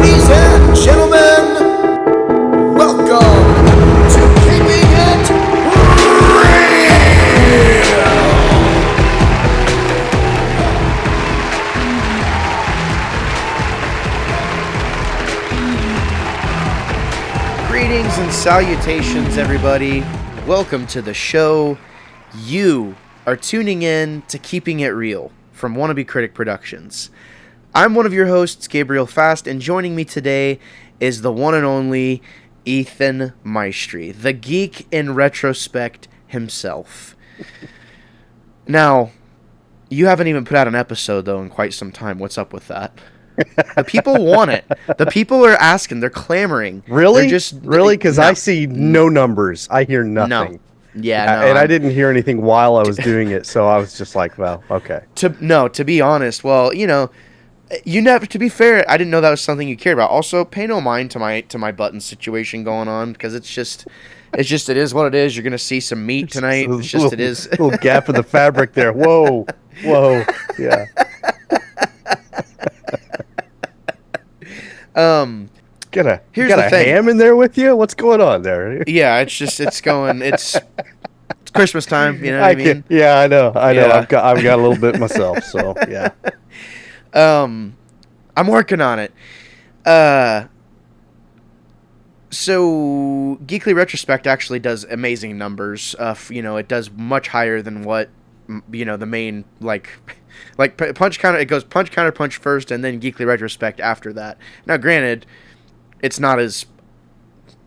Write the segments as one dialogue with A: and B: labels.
A: Ladies and gentlemen, welcome to Keeping It Real. Greetings and salutations, everybody. Welcome to the show. You are tuning in to Keeping It Real from Wannabe Critic Productions. I'm one of your hosts, Gabriel Fast, and joining me today is the one and only Ethan Maestri, the geek in retrospect himself. Now, you haven't even put out an episode, though, in quite some time. What's up with that? The people want it. The people are asking. They're clamoring.
B: Really?
A: They're just,
B: really? Because
A: no.
B: I see no numbers. I hear nothing.
A: No. Yeah, no.
B: And I didn't hear anything while I was doing it, so I was just like, well, okay.
A: To be honest, well, you never. To be fair, I didn't know that was something you cared about. Also, pay no mind to my button situation going on, because it is what it is. You're gonna see some meat tonight. It's just it is.
B: Little gap in the fabric there. Whoa, yeah. Got a ham in there with you? What's going on there?
A: Yeah, it's Christmas time. You know what I mean?
B: Yeah, I know.
A: Yeah.
B: I've got a little bit myself. So yeah.
A: I'm working on it. So Geekly Retrospect actually does amazing numbers. It does much higher than what the main like punch counter. It goes punch counter punch first, and then Geekly Retrospect after that. Now, granted, it's not as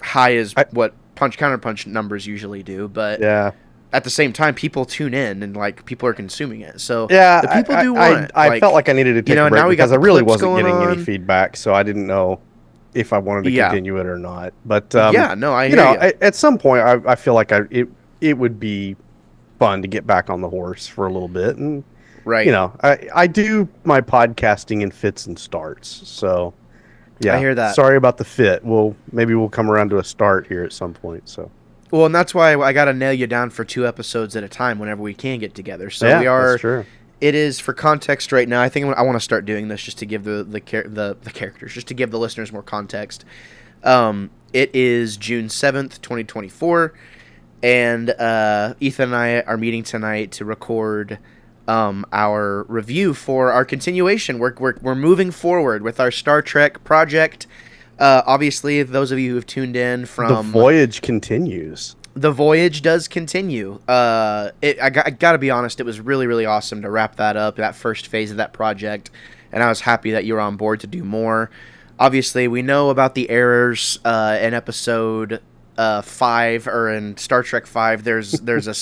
A: high as what punch counter punch numbers usually do, but
B: yeah.
A: At the same time, people tune in and people are consuming it. So
B: yeah,
A: the people do want it.
B: I felt like I needed to take a break because I really wasn't getting any feedback, so I didn't know if I wanted to continue it or not. But
A: I hear you.
B: At some point, I feel like it would be fun to get back on the horse for a little bit, and
A: right.
B: I do my podcasting in fits and starts, so yeah.
A: I hear that.
B: Sorry about the fit. Maybe we'll come around to a start here at some point. So.
A: Well, and that's why I got to nail you down for 2 episodes at a time whenever we can get together. So
B: yeah,
A: we are.
B: That's true.
A: It is, for context right now. I think I want to start doing this just to give the characters, just to give the listeners more context. It is June 7th, 2024, and Ethan and I are meeting tonight to record our review for our continuation. We're moving forward with our Star Trek project. Obviously, those of you who have tuned in from...
B: The voyage continues.
A: The voyage does continue. I got to be honest, it was really, really awesome to wrap that up, that first phase of that project, and I was happy that you were on board to do more. Obviously, we know about the errors in episode 5, or in Star Trek 5. There's a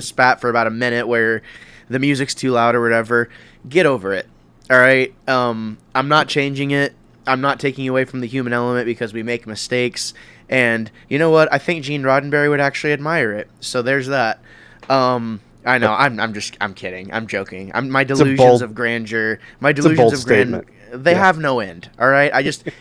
A: spat for about a minute where the music's too loud or whatever. Get over it, all right? I'm not changing it. I'm not taking away from the human element because we make mistakes. And you know what? I think Gene Roddenberry would actually admire it. So there's that. I know. I'm kidding. I'm joking. My delusions of grandeur. My delusions of grandeur. They have no end. All right.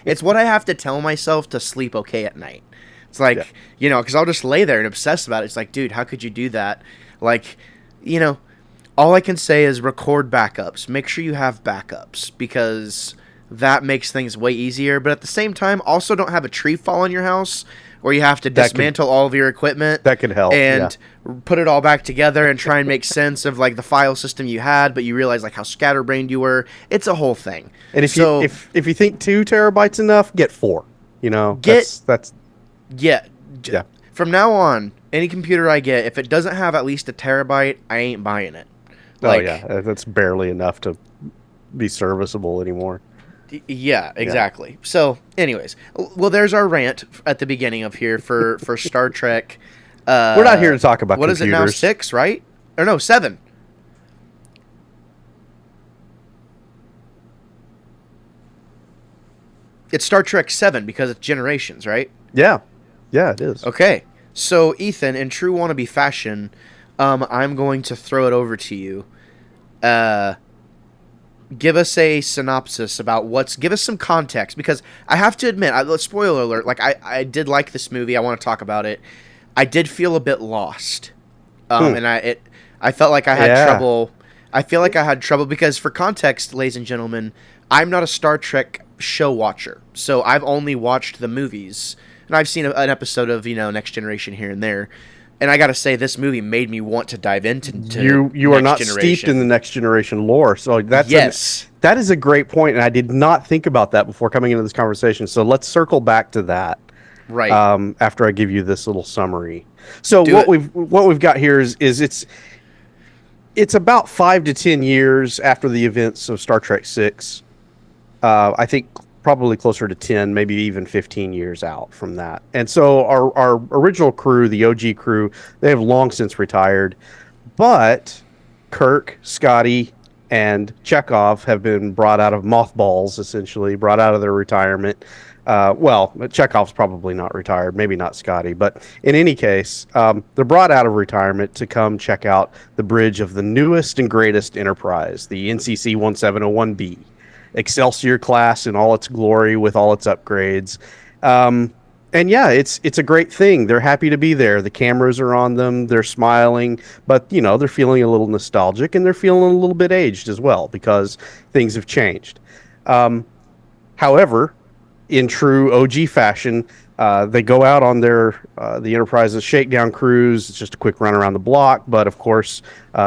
A: It's what I have to tell myself to sleep okay at night. It's like, because I'll just lay there and obsess about it. It's like, dude, how could you do that? All I can say is record backups. Make sure you have backups, because that makes things way easier. But at the same time, also don't have a tree fall on your house where you have to dismantle all of your equipment.
B: That could help.
A: And put it all back together and try and make sense of the file system you had, but you realize how scatterbrained you were. It's a whole thing.
B: And if you think 2 terabytes enough, get 4. That's
A: From now on, any computer I get, if it doesn't have at least a terabyte, I ain't buying it.
B: That's barely enough to be serviceable anymore.
A: Yeah, exactly. Yeah. So, anyways, well, there's our rant at the beginning of here for Star Trek.
B: We're not here to talk about
A: what
B: computers.
A: Is it now, 6, right? Or no, 7. It's Star Trek 7 because it's Generations, right?
B: Yeah. Yeah, it is.
A: Okay. So, Ethan, in true wannabe fashion, I'm going to throw it over to you. Give us a synopsis about give us some context, because I have to admit, spoiler alert, I did like this movie. I want to talk about it. I did feel a bit lost. And I felt like I had trouble. I feel like I had trouble because, for context, ladies and gentlemen, I'm not a Star Trek show watcher, so I've only watched the movies, and I've seen an episode of Next Generation here and there. And I gotta say, this movie made me want to dive into
B: you are not steeped in the Next Generation lore, so that is a great point, and I did not think about that before coming into this conversation. So let's circle back to that,
A: right?
B: After I give you this little summary. So what we've got here is it's about 5 to 10 years after the events of Star Trek VI. I think probably closer to 10, maybe even 15 years out from that. And so our original crew, the OG crew, they have long since retired. But Kirk, Scotty, and Chekhov have been brought out of mothballs, essentially, brought out of their retirement. Well, Chekhov's probably not retired, maybe not Scotty. But in any case, they're brought out of retirement to come check out the bridge of the newest and greatest Enterprise, the NCC 1701B. Excelsior class in all its glory with all its upgrades. And yeah, it's a great thing. They're happy to be there. The cameras are on them. They're smiling, but they're feeling a little nostalgic, and they're feeling a little bit aged as well because things have changed. However, in true OG fashion, they go out on the Enterprise's shakedown cruise. It's just a quick run around the block, but of course,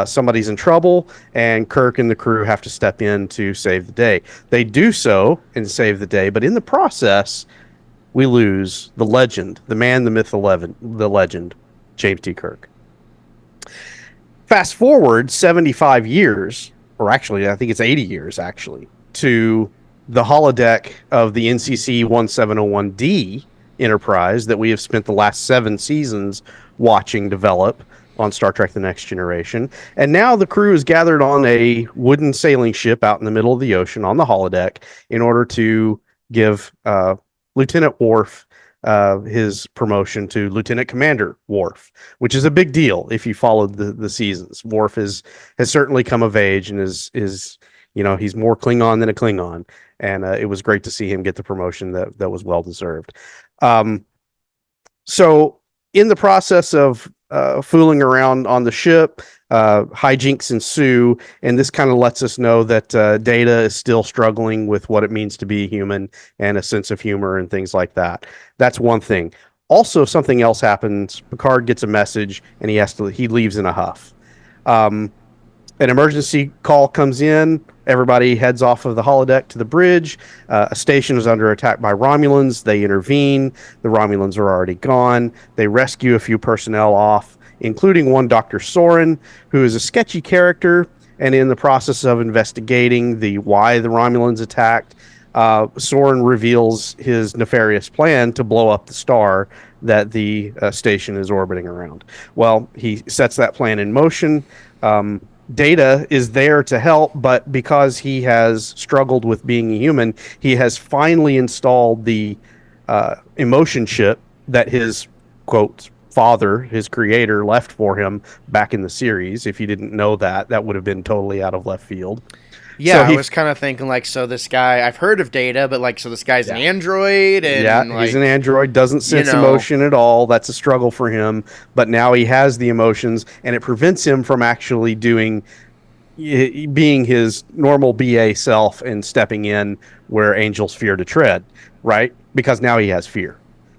B: somebody's in trouble, and Kirk and the crew have to step in to save the day. They do so and save the day, but in the process, we lose the legend, the man, the myth, the legend, James T. Kirk. Fast forward 75 years, or actually, I think it's 80 years, actually, to the holodeck of the NCC 1701D Enterprise that we have spent the last 7 seasons watching develop on Star Trek The Next Generation. And now the crew is gathered on a wooden sailing ship out in the middle of the ocean on the holodeck in order to give Lieutenant Worf his promotion to Lieutenant Commander Worf, which is a big deal if you followed the seasons. Worf has certainly come of age and is he's more Klingon than a Klingon. And it was great to see him get the promotion that was well deserved. So in the process of fooling around on the ship, hijinks ensue, and this kind of lets us know that Data is still struggling with what it means to be human and a sense of humor and things like that. That's one thing. Also, something else happens. Picard gets a message, and he leaves in a huff. An emergency call comes in. Everybody heads off of the holodeck to the bridge. A station is under attack by Romulans. They intervene. The Romulans are already gone. They rescue a few personnel off, including one Dr. Soren, who is a sketchy character. And in the process of investigating why the Romulans attacked, Soren reveals his nefarious plan to blow up the star that the station is orbiting around. Well, he sets that plan in motion. Data is there to help, but because he has struggled with being a human, he has finally installed the emotion chip that his, quote, father, his creator, left for him back in the series. If you didn't know that would have been totally out of left field.
A: Yeah, so I was kind of thinking, so this guy, I've heard of Data, but, so this guy's an android? And,
B: he's an android, doesn't sense emotion at all. That's a struggle for him. But now he has the emotions, and it prevents him from actually being his normal BA self and stepping in where angels fear to tread, right? Because now he has fear.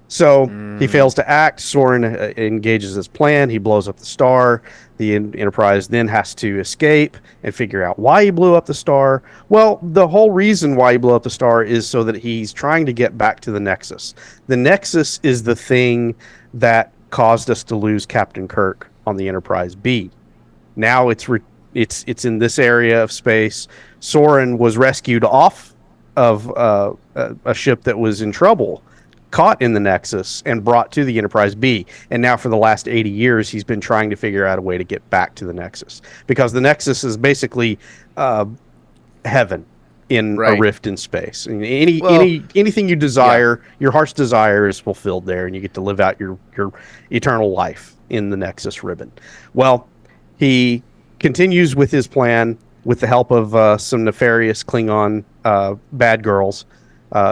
B: So he fails to act. Soren engages his plan. He blows up the star. The Enterprise then has to escape and figure out why he blew up the star. Well, the whole reason why he blew up the star is so that he's trying to get back to the Nexus. The Nexus is the thing that caused us to lose Captain Kirk on the Enterprise B. Now it's in this area of space. Soren was rescued off of a ship that was in trouble, caught in the Nexus, and brought to the Enterprise B. And now for the last 80 years, he's been trying to figure out a way to get back to the Nexus. Because the Nexus is basically heaven in a rift in space. And anything you desire, your heart's desire is fulfilled there, and you get to live out your eternal life in the Nexus ribbon. Well, he continues with his plan with the help of some nefarious Klingon bad girls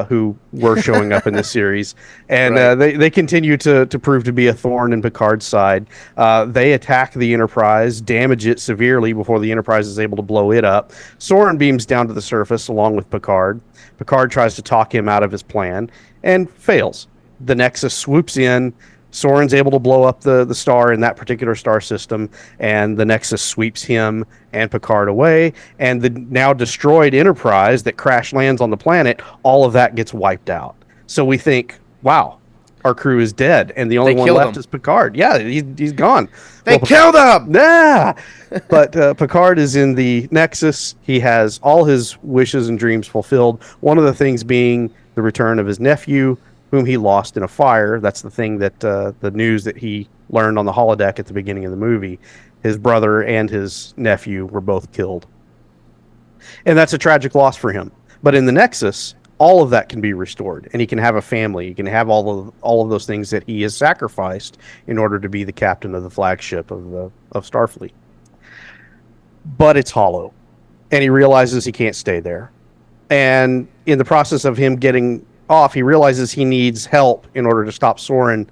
B: who were showing up in this series, and
A: Right.
B: they continue to prove to be a thorn in Picard's side. They attack the Enterprise, damage it severely before the Enterprise is able to blow it up. Soren beams down to the surface along with Picard. Picard tries to talk him out of his plan and fails. The Nexus swoops in. Soren's able to blow up the star in that particular star system, and the Nexus sweeps him and Picard away. And the now destroyed Enterprise that crash lands on the planet, all of that gets wiped out. So we think, wow, our crew is dead, and the only
A: They
B: one
A: killed
B: left
A: him.
B: is Picard. Yeah, he's gone.
A: They killed him.
B: Nah, but Picard is in the Nexus. He has all his wishes and dreams fulfilled. One of the things being the return of his nephew, whom he lost in a fire. That's the thing that the news that he learned on the holodeck at the beginning of the movie. His brother and his nephew were both killed, and that's a tragic loss for him. But in the Nexus, all of that can be restored, and he can have a family. He can have all of those things that he has sacrificed in order to be the captain of the flagship of Starfleet. But it's hollow, and he realizes he can't stay there. And in the process of him getting off, he realizes he needs help in order to stop Soren,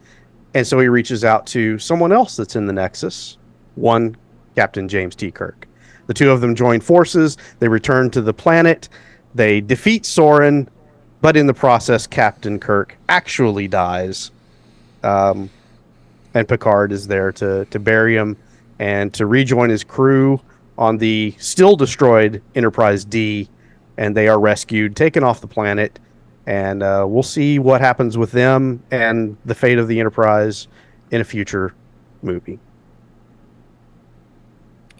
B: and so he reaches out to someone else that's in the Nexus, one Captain James T. Kirk. The two of them join forces. They return to the planet. They defeat Soren, but in the process, Captain Kirk actually dies. And Picard is there to bury him and to rejoin his crew on the still destroyed Enterprise D. And they are rescued, taken off the planet. And we'll see what happens with them and the fate of the Enterprise in a future movie.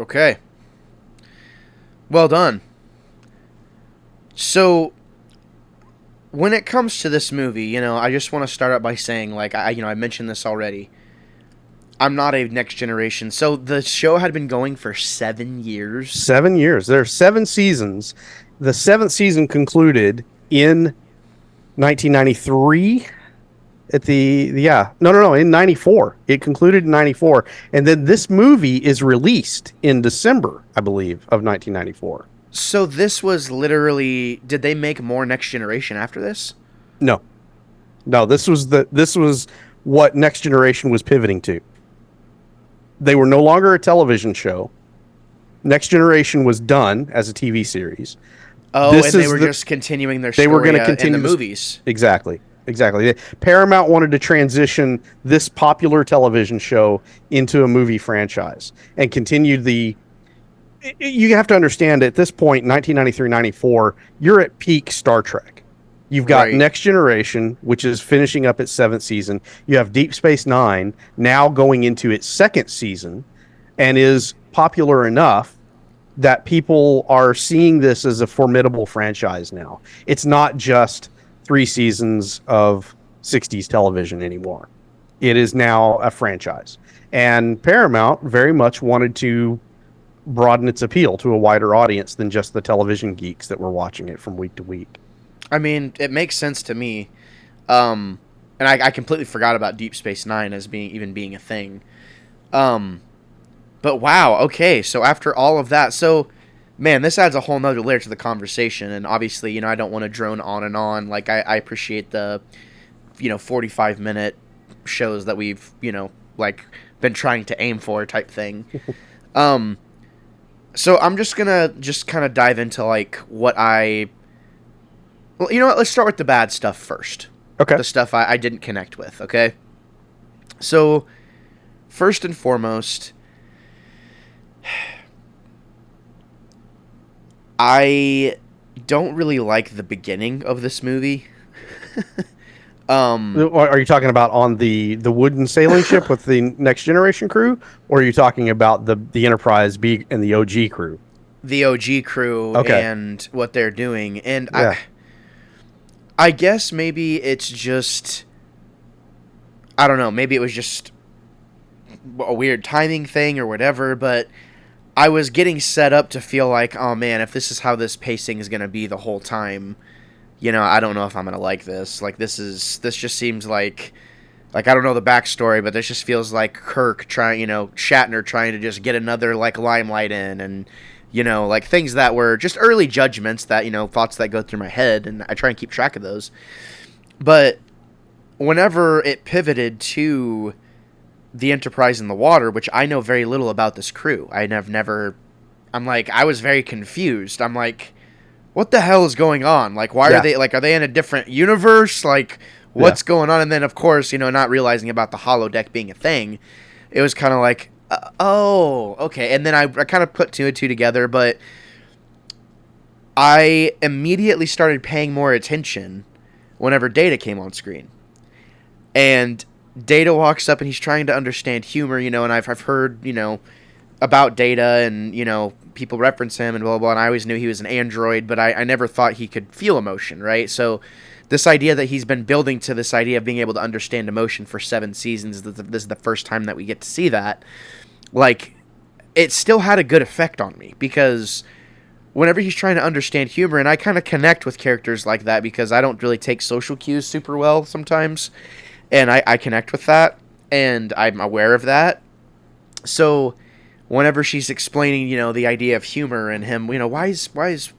A: Okay. Well done. So, when it comes to this movie, I just want to start out by saying, like, I mentioned this already. I'm not a Next Generation. So, the show had been going for 7 years.
B: 7 years. There are 7 seasons. The 7th season concluded in 1993. In 94. It concluded in 94, and then this movie is released in December, I believe, of 1994.
A: So this was literally, did they make more Next Generation after this?
B: No, this was what Next Generation was pivoting to. They were no longer a television show. Next Generation was done as a TV series.
A: Oh, and they were just continuing their story.
B: They were going to continue
A: in the movies.
B: Exactly. Paramount wanted to transition this popular television show into a movie franchise and continued the. You have to understand, at this point, 1993-94, you're at peak Star Trek. You've got
A: Right.
B: Next Generation, which is finishing up its 7th season. You have Deep Space Nine, now going into its 2nd season, and is popular enough that people are seeing this as a formidable franchise now. It's not just 3 seasons of 60s television anymore. It is now a franchise. And Paramount very much wanted to broaden its appeal to a wider audience than just the television geeks that were watching it from week to week.
A: I mean, it makes sense to me. And I completely forgot about Deep Space Nine as being a thing. But wow, okay, so after all of that, man, this adds a whole nother layer to the conversation, and obviously, I don't want to drone on and on. Like, I appreciate the, 45-minute shows that we've, like, been trying to aim for type thing. So I'm just gonna kind of dive into, like, what well, you know what, let's start with the bad stuff first.
B: Okay.
A: The stuff I didn't connect with, okay? So, first and foremost, I don't really like the beginning of this movie.
B: Are you talking about on the wooden sailing ship with the Next Generation crew, or are you talking about the Enterprise B and the OG crew?
A: The OG crew
B: Okay.
A: and what they're doing. And
B: Yeah.
A: I guess maybe it's just, I don't know, maybe it was just a weird timing thing or whatever, but I was getting set up to feel like, oh man, if this is how this pacing is going to be the whole time, I don't know if I'm going to like this. Like, this just seems like I don't know the backstory, but this just feels like Kirk Shatner trying to just get another, like, limelight in, and, You know, like things that were just early judgments that, you know, thoughts that go through my head, and I try and keep track of those. But whenever it pivoted to the Enterprise in the water, which I know very little about this crew, I'm like, I was very confused. I'm like, what the hell is going on? Like, why are they in a different universe? Like, what's going on? And then, of course, you know, not realizing about the holodeck being a thing, it was kind of like, oh, okay. And then I kind of put two and two together, but I immediately started paying more attention whenever Data came on screen. And Data walks up and he's trying to understand humor, you know, and I've heard, you know, about Data and, you know, people reference him and blah, blah, blah, and I always knew he was an android, but I never thought he could feel emotion, right? So this idea that he's been building to this idea of being able to understand emotion for 7 seasons, this is the first time that we get to see that, like, it still had a good effect on me, because whenever he's trying to understand humor, and I kind of connect with characters like that because I don't really take social cues super well sometimes, and I connect with that, and I'm aware of that. So whenever she's explaining, you know, the idea of humor and him, you know, why is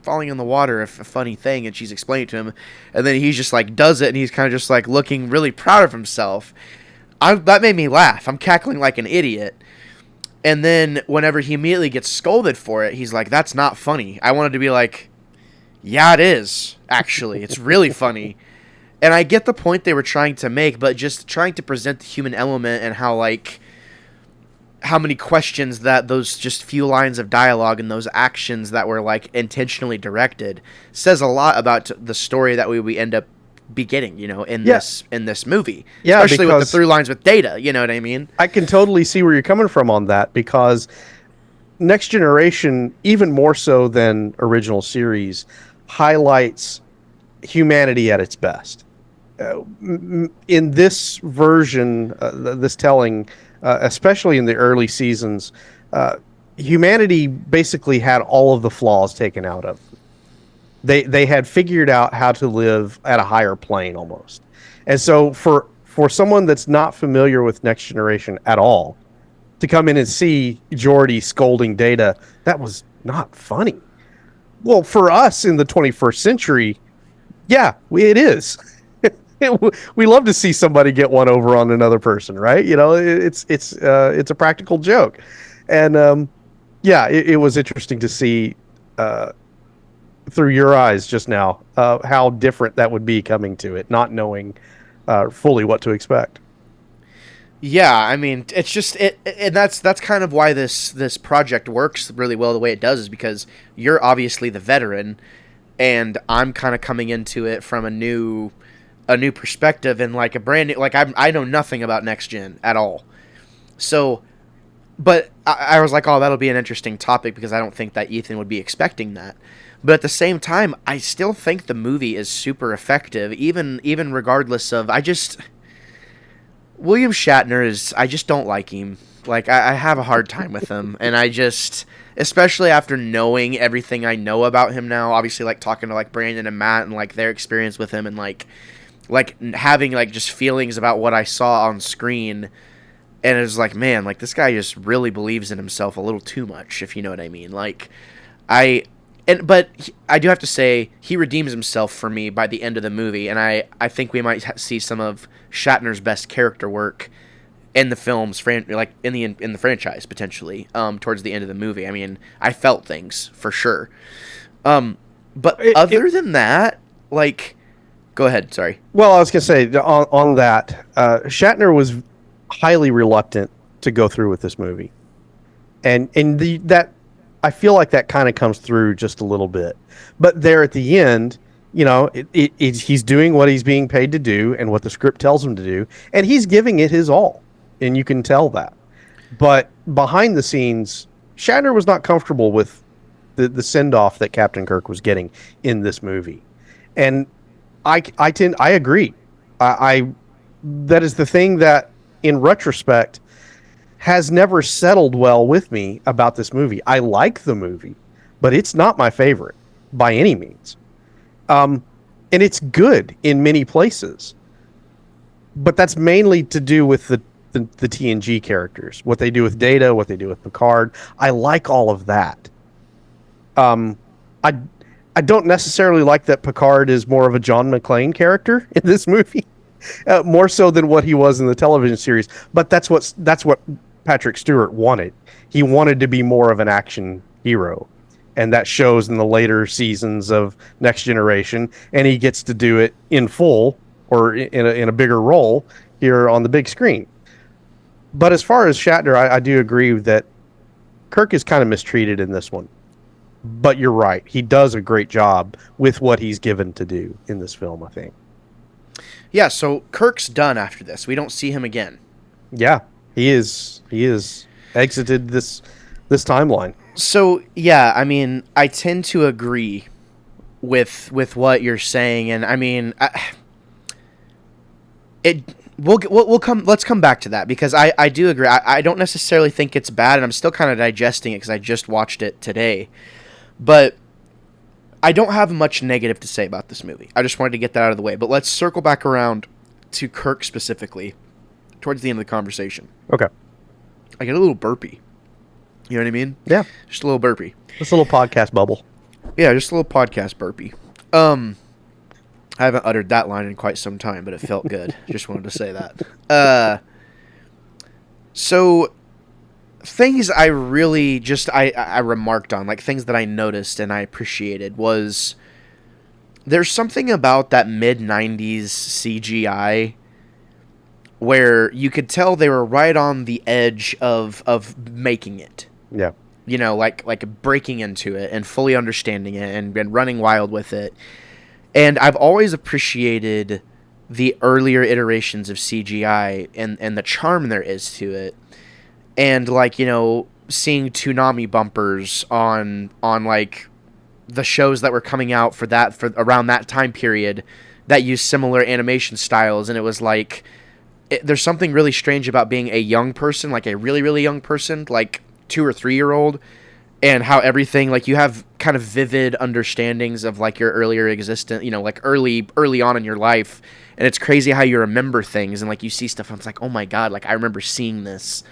A: falling in the water a funny thing, and she's explaining it to him, and then he's just like does it, and he's kind of just like looking really proud of himself. That made me laugh. I'm cackling like an idiot. And then whenever he immediately gets scolded for it, he's like, that's not funny. I wanted to be like, yeah, it is, actually. It's really funny. And I get the point they were trying to make, but just trying to present the human element and how, like, how many questions that those just few lines of dialogue and those actions that were, like, intentionally directed says a lot about the story that we end up beginning, you know, in this movie. Yeah, especially with the through lines with Data, you know what I mean?
B: I can totally see where you're coming from on that, because Next Generation, even more so than original series, highlights humanity at its best. In this version, this telling, especially in the early seasons, humanity basically had all of the flaws taken out of. They had figured out how to live at a higher plane almost. And so for someone that's not familiar with Next Generation at all, to come in and see Geordi scolding Data, that was not funny. Well, for us in the 21st century, yeah, it is. We love to see somebody get one over on another person, right? You know, it's a practical joke. And it was interesting to see through your eyes just now how different that would be coming to it, not knowing fully what to expect.
A: Yeah, I mean, it's just and that's kind of why this project works really well the way it does, is because you're obviously the veteran, and I'm kind of coming into it from a new perspective, and like a brand new, like I know nothing about Next Gen at all. So, but I was like, oh, that'll be an interesting topic, because I don't think that Ethan would be expecting that. But at the same time, I still think the movie is super effective, even regardless of, William Shatner I just don't like him. Like, I have a hard time with him, and especially after knowing everything I know about him now, obviously, like, talking to, like, Brandon and Matt and, like, their experience with him, and, like having, like, just feelings about what I saw on screen, and it was like, man, like, this guy just really believes in himself a little too much, if you know what I mean. Like, but I do have to say, he redeems himself for me by the end of the movie, and I think we might see some of Shatner's best character work in the films, like in the franchise potentially. Towards the end of the movie, I mean, I felt things for sure. But other than that, like, go ahead. Sorry.
B: Well, I was gonna say on that, Shatner was highly reluctant to go through with this movie, and that. I feel like that kind of comes through just a little bit. But there at the end, you know, he's doing what he's being paid to do and what the script tells him to do, and he's giving it his all, and you can tell that. But behind the scenes, Shatner was not comfortable with the send-off that Captain Kirk was getting in this movie. And I agree. That is the thing that, in retrospect, has never settled well with me about this movie. I like the movie, but it's not my favorite by any means. And it's good in many places, but that's mainly to do with the TNG characters, what they do with Data, what they do with Picard. I like all of that. Um, I I don't necessarily like that Picard is more of a John McClane character in this movie, more so than what he was in the television series. But that's what Patrick Stewart wanted. He wanted to be more of an action hero, and that shows in the later seasons of Next Generation. And he gets to do it in full or in a bigger role here on the big screen. But as far as Shatner, I do agree that Kirk is kind of mistreated in this one. But you're right. He does a great job with what he's given to do in this film, I think.
A: Yeah, so Kirk's done after this. We don't see him again.
B: Yeah, he is exited this timeline.
A: So, yeah, I mean, I tend to agree with what you're saying, and I mean, let's come back to that, because I do agree. I don't necessarily think it's bad, and I'm still kind of digesting it because I just watched it today. But I don't have much negative to say about this movie. I just wanted to get that out of the way. But let's circle back around to Kirk specifically towards the end of the conversation.
B: Okay.
A: I get a little burpy. You know what I mean?
B: Yeah.
A: Just a little burpy.
B: Just a little podcast bubble.
A: Yeah, just a little podcast burpy. I haven't uttered that line in quite some time, but it felt good. Just wanted to say that. So things I really just I remarked on, like things that I noticed and I appreciated, was there's something about that mid-90s CGI where you could tell they were right on the edge of making it.
B: Yeah.
A: You know, like breaking into it and fully understanding it and running wild with it. And I've always appreciated the earlier iterations of CGI and the charm there is to it. And, like, you know, seeing Toonami bumpers on like the shows that were coming out for around that time period that used similar animation styles, and it was like there's something really strange about being a young person, like a really, really young person, like 2 or 3 year old, and how everything, like, you have kind of vivid understandings of like your earlier existence, you know, like early on in your life, and it's crazy how you remember things, and like you see stuff and it's like, oh my god, like I remember seeing this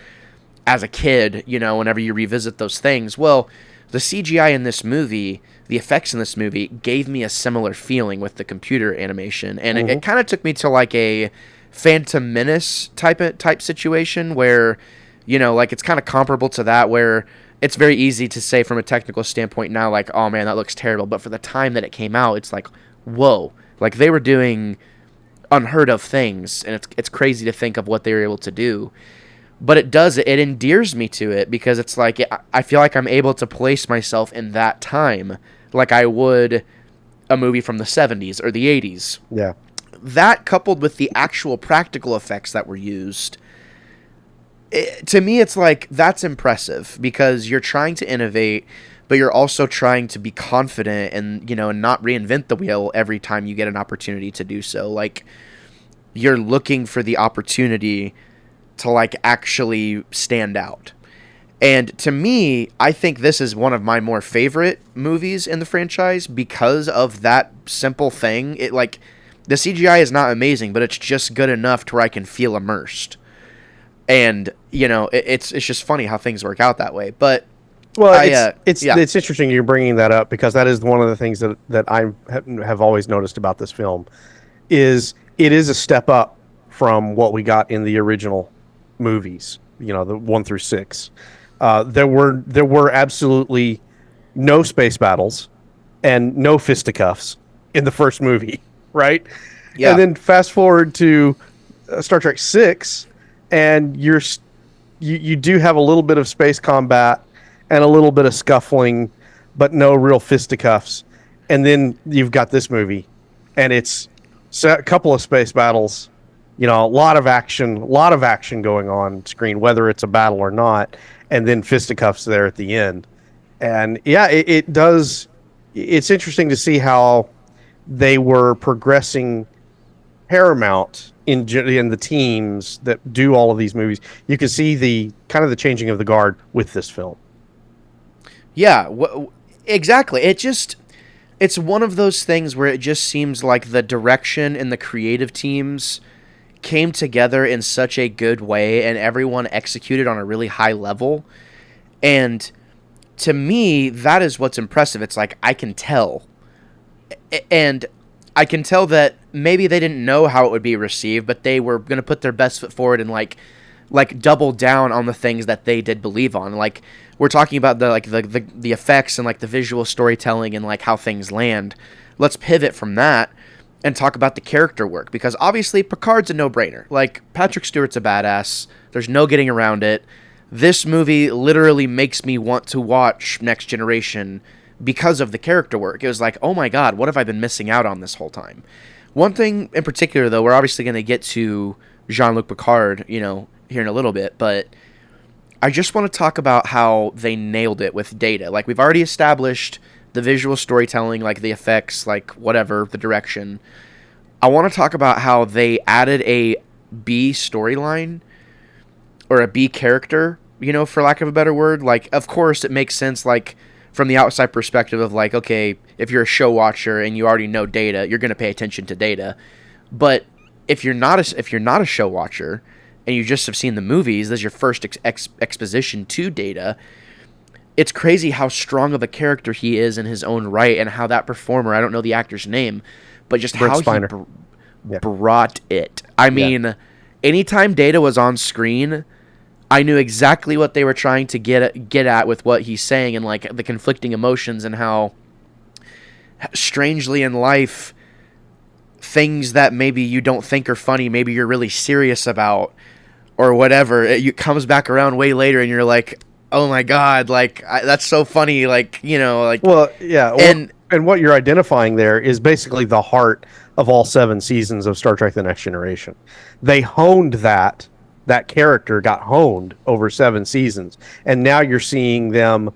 A: as a kid, you know, whenever you revisit those things. Well, the CGI in this movie, the effects in this movie, gave me a similar feeling with the computer animation, and it kind of took me to like a Phantom Menace type situation where, you know, like it's kind of comparable to that, where it's very easy to say from a technical standpoint now, like, oh man, that looks terrible, but for the time that it came out, it's like, whoa, like they were doing unheard of things, and it's crazy to think of what they were able to do. But it endears me to it, because it's like I feel like I'm able to place myself in that time like I would a movie from the 70s or the 80s.
B: Yeah.
A: That, coupled with the actual practical effects that were used, to me it's like that's impressive, because you're trying to innovate, but you're also trying to be confident and, you know, and not reinvent the wheel every time you get an opportunity to do so. Like, you're looking for the opportunity to like actually stand out. And to me, I think this is one of my more favorite movies in the franchise because of that simple thing. It, like, the CGI is not amazing, but it's just good enough to where I can feel immersed. And, you know, it's just funny how things work out that way. But
B: well, it's interesting you're bringing that up, because that is one of the things that I have always noticed about this film is it is a step up from what we got in the original movies, you know, the 1 through 6. There were absolutely no space battles and no fisticuffs in the first movie, right? Yeah. And then fast forward to Star Trek 6, and you do have a little bit of space combat and a little bit of scuffling, but no real fisticuffs. And then you've got this movie, and it's a couple of space battles. You know, a lot of action going on screen, whether it's a battle or not, and then fisticuffs there at the end. And yeah, it does. It's interesting to see how they were progressing Paramount in the teams that do all of these movies. You can see the kind of the changing of the guard with this film.
A: Yeah, exactly. It's one of those things where it just seems like the direction and the creative teams came together in such a good way, and everyone executed on a really high level. And to me, that is what's impressive. It's like I can tell, and I can tell that maybe they didn't know how it would be received, but they were going to put their best foot forward and like double down on the things that they did believe on. Like we're talking about the effects and like the visual storytelling and like how things land. Let's pivot from that and talk about the character work, because obviously Picard's a no-brainer. Like Patrick Stewart's a badass. There's no getting around it. This movie literally makes me want to watch Next Generation because of the character work. It was like, oh my god, what have I been missing out on this whole time? One thing in particular, though, we're obviously going to get to Jean-Luc Picard, you know, here in a little bit, but I just want to talk about how they nailed it with Data. Like, we've already established the visual storytelling, like the effects, like whatever, the direction. I want to talk about how they added a B storyline, or a B character, you know, for lack of a better word. Like, of course, it makes sense, like, from the outside perspective of, like, okay, if you're a show watcher and you already know Data, you're going to pay attention to Data. But if you're not a show watcher and you just have seen the movies, this is your first exposition to Data, it's crazy how strong of a character he is in his own right, and how that performer, I don't know the actor's name, but just
B: Brent
A: how
B: Spiner.
A: he brought it. I mean, anytime Data was on screen, I knew exactly what they were trying to get at with what he's saying, and like the conflicting emotions, and how strangely in life, things that maybe you don't think are funny, maybe you're really serious about, or whatever, it comes back around way later, and you're like, oh my god, like that's so funny, like, you know, like,
B: Well, yeah,
A: and
B: what you're identifying there is basically the heart of all 7 seasons of Star Trek: The Next Generation. They honed that character got honed over 7 seasons, and now you're seeing them.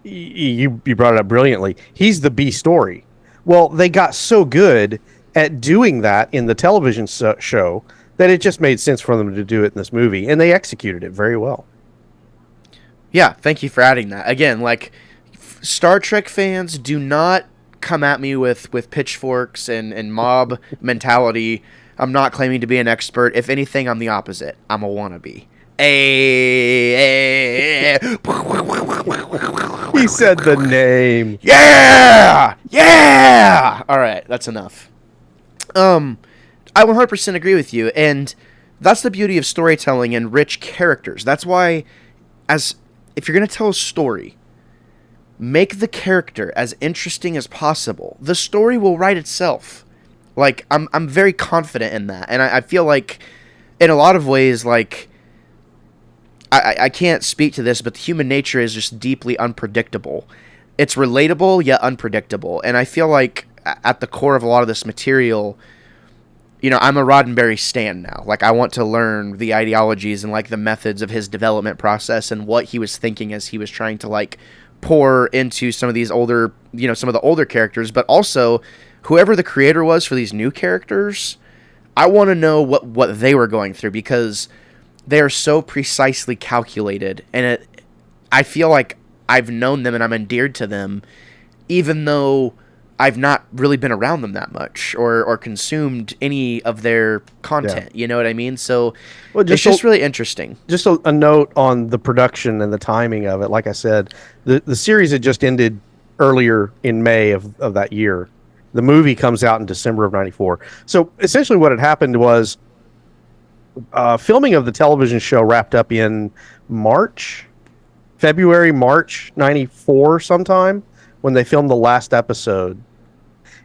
B: You brought it up brilliantly. He's the B story. Well, they got so good at doing that in the television show that it just made sense for them to do it in this movie, and they executed it very well.
A: yeah, thank you for adding that. Again, like, Star Trek fans, do not come at me with pitchforks and mob mentality. I'm not claiming to be an expert. If anything, I'm the opposite. I'm a wannabe.
B: He said the name.
A: Yeah! Yeah! All right, that's enough. I 100% agree with you, and that's the beauty of storytelling and rich characters. That's why, if you're going to tell a story, make the character as interesting as possible. The story will write itself. Like, I'm very confident in that, and I feel like, in a lot of ways, like, I can't speak to this, but human nature is just deeply unpredictable. It's relatable, yet unpredictable, and I feel like, at the core of a lot of this material, you know, I'm a Roddenberry stan now. Like, I want to learn the ideologies and, like, the methods of his development process and what he was thinking as he was trying to, like, pour into some of these older, you know, some of the older characters, but also whoever the creator was for these new characters. I want to know what they were going through, because they are so precisely calculated, and I feel like I've known them and I'm endeared to them, even though I've not really been around them that much or consumed any of their content. Yeah. You know what I mean? So it's just really interesting.
B: Just a note on the production and the timing of it. Like I said, the series had just ended earlier in May of that year. The movie comes out in December of 94. So essentially what had happened was filming of the television show wrapped up in March 94 sometime, when they filmed the last episode.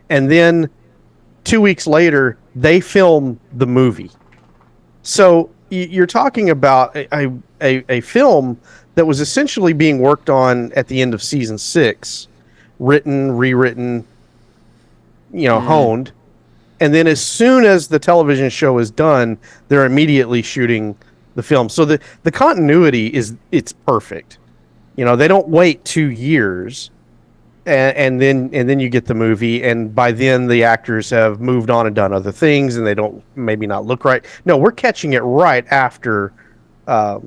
B: And then 2 weeks later, they filmed the movie. So you're talking about a film that was essentially being worked on at the end of season 6, written, rewritten, you know, honed. And then as soon as the television show is done, they're immediately shooting the film. So the continuity it's perfect. You know, they don't wait 2 years. And then you get the movie, and by then the actors have moved on and done other things, and they don't maybe not look right. No, we're catching it right after the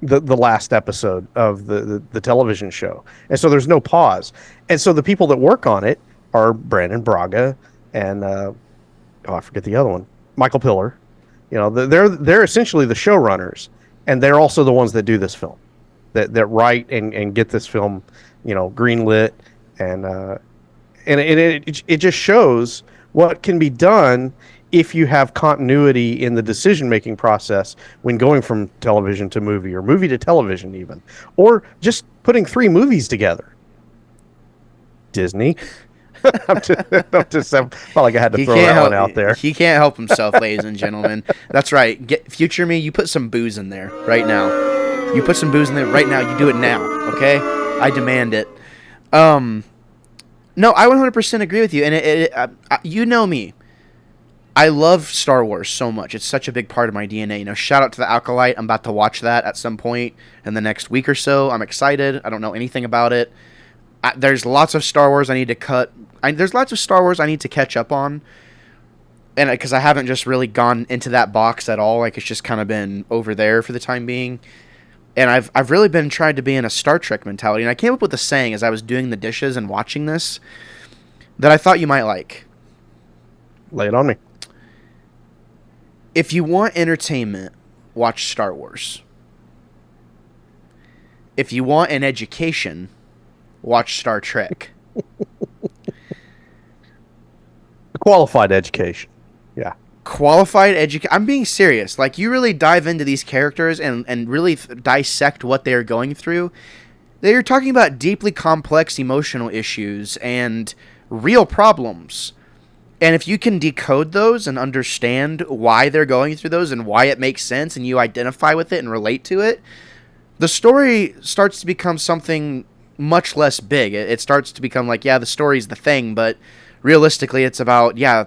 B: last episode of the television show, and so there's no pause. And so the people that work on it are Brandon Braga and I forget the other one, Michael Piller. You know, they're essentially the showrunners, and they're also the ones that do this film. that write and get this film, greenlit, and it just shows what can be done if you have continuity in the decision making process when going from television to movie, or movie to television even, or just putting 3 movies together. Disney. I'm just felt like I had to throw that one out there.
A: He can't help himself, ladies and gentlemen. That's right. Future me, you put some booze in there right now. You put some booze in there right now. You do it now, okay? I demand it. No, I 100% agree with you. And you know me. I love Star Wars so much. It's such a big part of my DNA. Shout out to the Acolyte. I'm about to watch that at some point in the next week or so. I'm excited. I don't know anything about it. There's lots of Star Wars I need to cut. There's lots of Star Wars I need to catch up on. And because I haven't just really gone into that box at all. Like, it's just kind of been over there for the time being. And I've really been trying to be in a Star Trek mentality. And I came up with a saying as I was doing the dishes and watching this that I thought you might like.
B: Lay it on me.
A: If you want entertainment, watch Star Wars. If you want an education, watch Star Trek.
B: Qualified education. Yeah.
A: Qualified education. I'm being serious. Like, you really dive into these characters and really dissect what they're going through. They're talking about deeply complex emotional issues and real problems. And if you can decode those and understand why they're going through those and why it makes sense and you identify with it and relate to it, the story starts to become something much less big. It starts to become like, yeah, the story's the thing, but realistically it's about, yeah,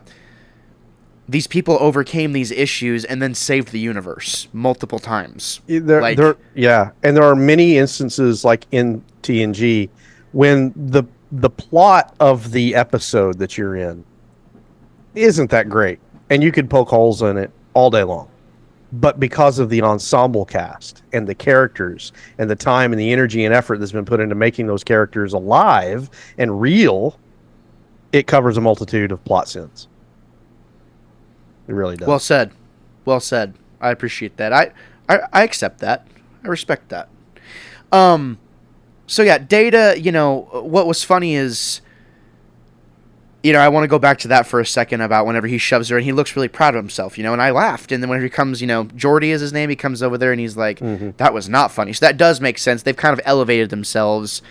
A: these people overcame these issues and then saved the universe multiple times.
B: And there are many instances like in TNG when the plot of the episode that you're in isn't that great, and you could poke holes in it all day long. But because of the ensemble cast and the characters and the time and the energy and effort that's been put into making those characters alive and real, it covers a multitude of plot sins. It really does.
A: Well said. Well said. I appreciate that. I accept that. I respect that. So yeah, Data, what was funny is, I want to go back to that for a second about whenever he shoves her and he looks really proud of himself, and I laughed. And then when he comes, Jordy is his name, he comes over there and he's like, that was not funny. So that does make sense. They've kind of elevated themselves,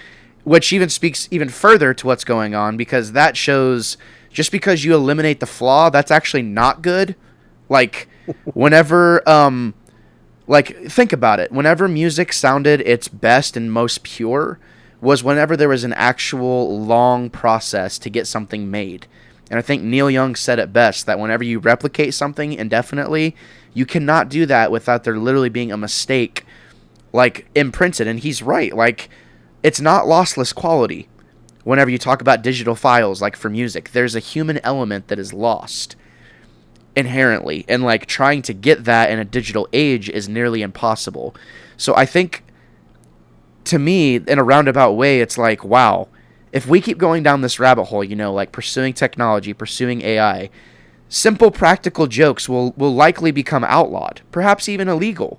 A: which even speaks even further to what's going on, because that shows just because you eliminate the flaw, that's actually not good. Like, whenever, think about it. Whenever music sounded its best and most pure was whenever there was an actual long process to get something made. And I think Neil Young said it best, that whenever you replicate something indefinitely, you cannot do that without there literally being a mistake, imprinted. And he's right. It's not lossless quality. Whenever you talk about digital files, for music, there's a human element that is lost inherently. And, trying to get that in a digital age is nearly impossible. So I think, to me, in a roundabout way, it's like, wow, if we keep going down this rabbit hole, pursuing technology, pursuing AI, simple practical jokes will likely become outlawed, perhaps even illegal.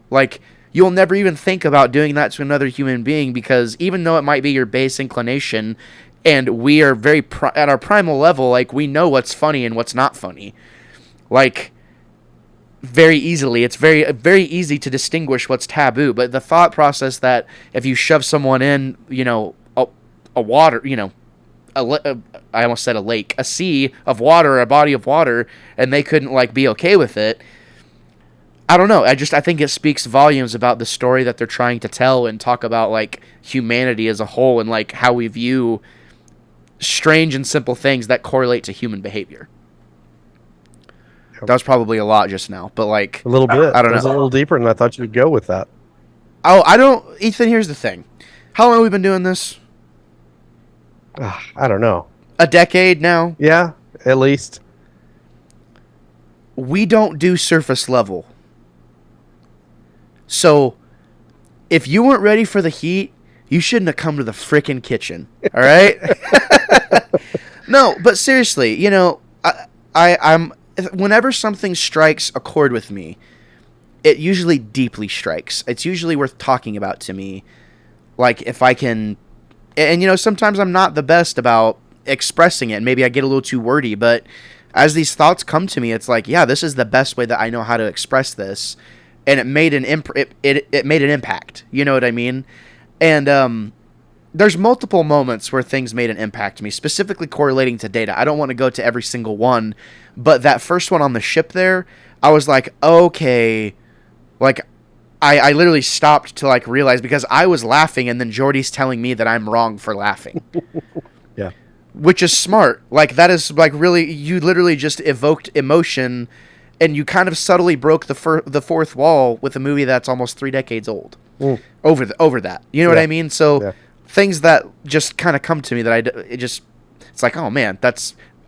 A: You'll never even think about doing that to another human being, because even though it might be your base inclination, and we are very at our primal level, we know what's funny and what's not funny. Very easily. It's very, very easy to distinguish what's taboo. But the thought process that if you shove someone in, a water, I almost said a lake, a sea of water, a body of water, and they couldn't be okay with it. I don't know. I think it speaks volumes about the story that they're trying to tell and talk about humanity as a whole and how we view strange and simple things that correlate to human behavior. That was probably a lot just now, but
B: a little bit.
A: I don't know.
B: It was a little deeper than I thought you'd go with that.
A: Oh, I don't. Ethan, here's the thing. How long have we been doing this?
B: I don't know.
A: A decade now?
B: Yeah, at least.
A: We don't do surface level. So, if you weren't ready for the heat, you shouldn't have come to the frickin' kitchen. All right? No, but seriously, I'm whenever something strikes a chord with me, it usually deeply strikes. It's usually worth talking about to me. like if I can, and you know, sometimes I'm not the best about expressing it. Maybe I get a little too wordy, but as these thoughts come to me, it's like, yeah, this is the best way that I know how to express this, and it made it made an impact. You know what I mean? And there's multiple moments where things made an impact to me, specifically correlating to Data. I don't want to go to every single one, but that first one on the ship there, I was like, okay, like I literally stopped to like realize, because I was laughing and then Jordy's telling me that I'm wrong for laughing.
B: Yeah.
A: Which is smart. Like, that is like really, you literally just evoked emotion, and you kind of subtly broke the fourth wall with a movie that's almost 3 decades old. Over that. You know what I mean? So things that just kind of come to me that it's like, oh man,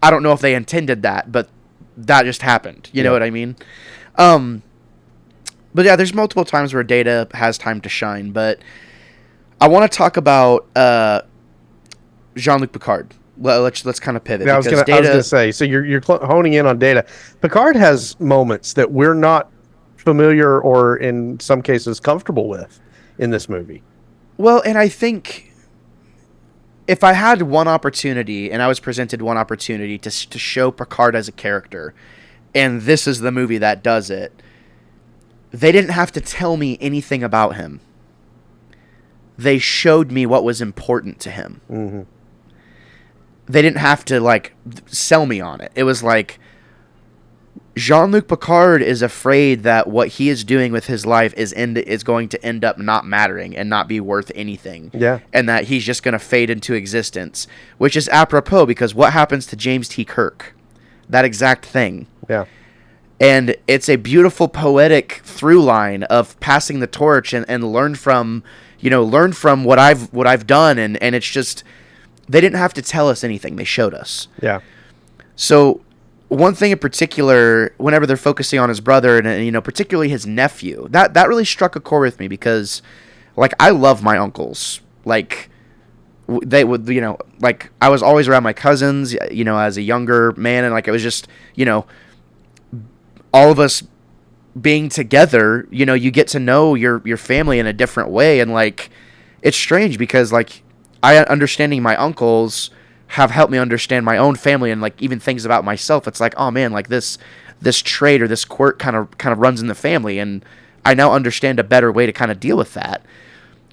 A: I don't know if they intended that, but that just happened. You know what I mean? But yeah, there's multiple times where Data has time to shine, but I want to talk about Jean-Luc Picard. Well, let's kind of pivot.
B: Yeah, I was going to say, so you're honing in on Data. Picard has moments that we're not familiar, or in some cases comfortable with, in this movie.
A: Well, and I think if I had one opportunity, and I was presented one opportunity to show Picard as a character, and this is the movie that does it, they didn't have to tell me anything about him. They showed me what was important to him.
B: Mm-hmm.
A: They didn't have to like sell me on it. It was like, Jean-Luc Picard is afraid that what he is doing with his life is going to end up not mattering and not be worth anything.
B: Yeah.
A: And that he's just going to fade into existence, which is apropos, because what happens to James T. Kirk? That exact thing.
B: Yeah.
A: And it's a beautiful poetic through line of passing the torch and learn from what I've done. And it's just, they didn't have to tell us anything. They showed us.
B: Yeah.
A: So one thing in particular, whenever they're focusing on his brother and you know, particularly his nephew, that really struck a chord with me, because like, I love my uncles. Like, they would, you know, like, I was always around my cousins, you know, as a younger man, and like, it was just, you know, all of us being together, you know, you get to know your family in a different way. And like, it's strange because like, understanding my uncles have helped me understand my own family, and like even things about myself. It's like, oh man, like this trait or this quirk kind of runs in the family, and I now understand a better way to kind of deal with that.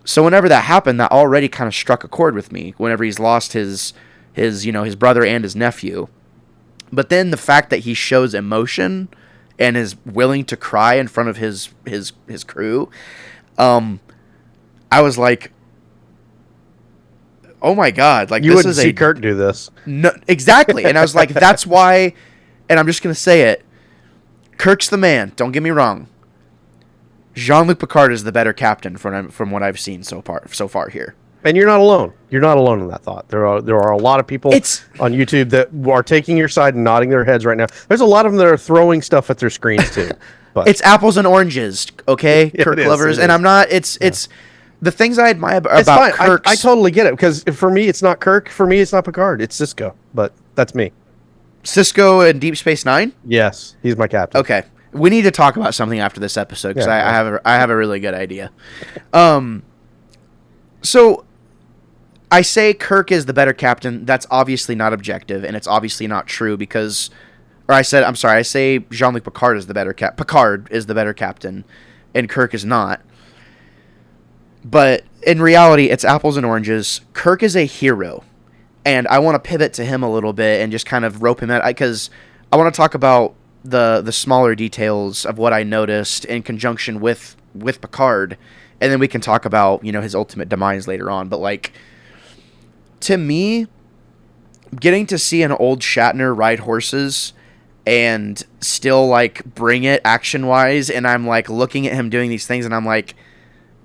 A: So whenever that happened, that already kind of struck a chord with me. Whenever he's lost his you know, his brother and his nephew, but then the fact that he shows emotion and is willing to cry in front of his crew, I was like, oh my God, like,
B: you wouldn't see Kirk do this.
A: No, exactly. And I was like, that's why, and I'm just going to say it, Kirk's the man, don't get me wrong. Jean-Luc Picard is the better captain from what I've seen so far here.
B: And you're not alone. You're not alone in that thought. There are a lot of people on YouTube that are taking your side and nodding their heads right now. There's a lot of them that are throwing stuff at their screens too. But
A: it's apples and oranges, okay, Kirk lovers. And I'm not. It's the things I admire about Kirk.
B: I totally get it, because for me it's not Kirk. For me it's not Picard. It's Sisko. But that's me.
A: Sisko in Deep Space Nine?
B: Yes, he's my captain.
A: Okay, we need to talk about something after this episode, because I have a really good idea. So I say Kirk is the better captain. That's obviously not objective, and it's obviously not true, because, or I say Jean-Luc Picard is the better Picard is the better captain, and Kirk is not. But in reality, it's apples and oranges. Kirk is a hero, and I want to pivot to him a little bit and just kind of rope him out, because I want to talk about the smaller details of what I noticed in conjunction with Picard, and then we can talk about, you know, his ultimate demise later on. But like, to me, getting to see an old Shatner ride horses and still like bring it action wise, and I'm like looking at him doing these things, and I'm like,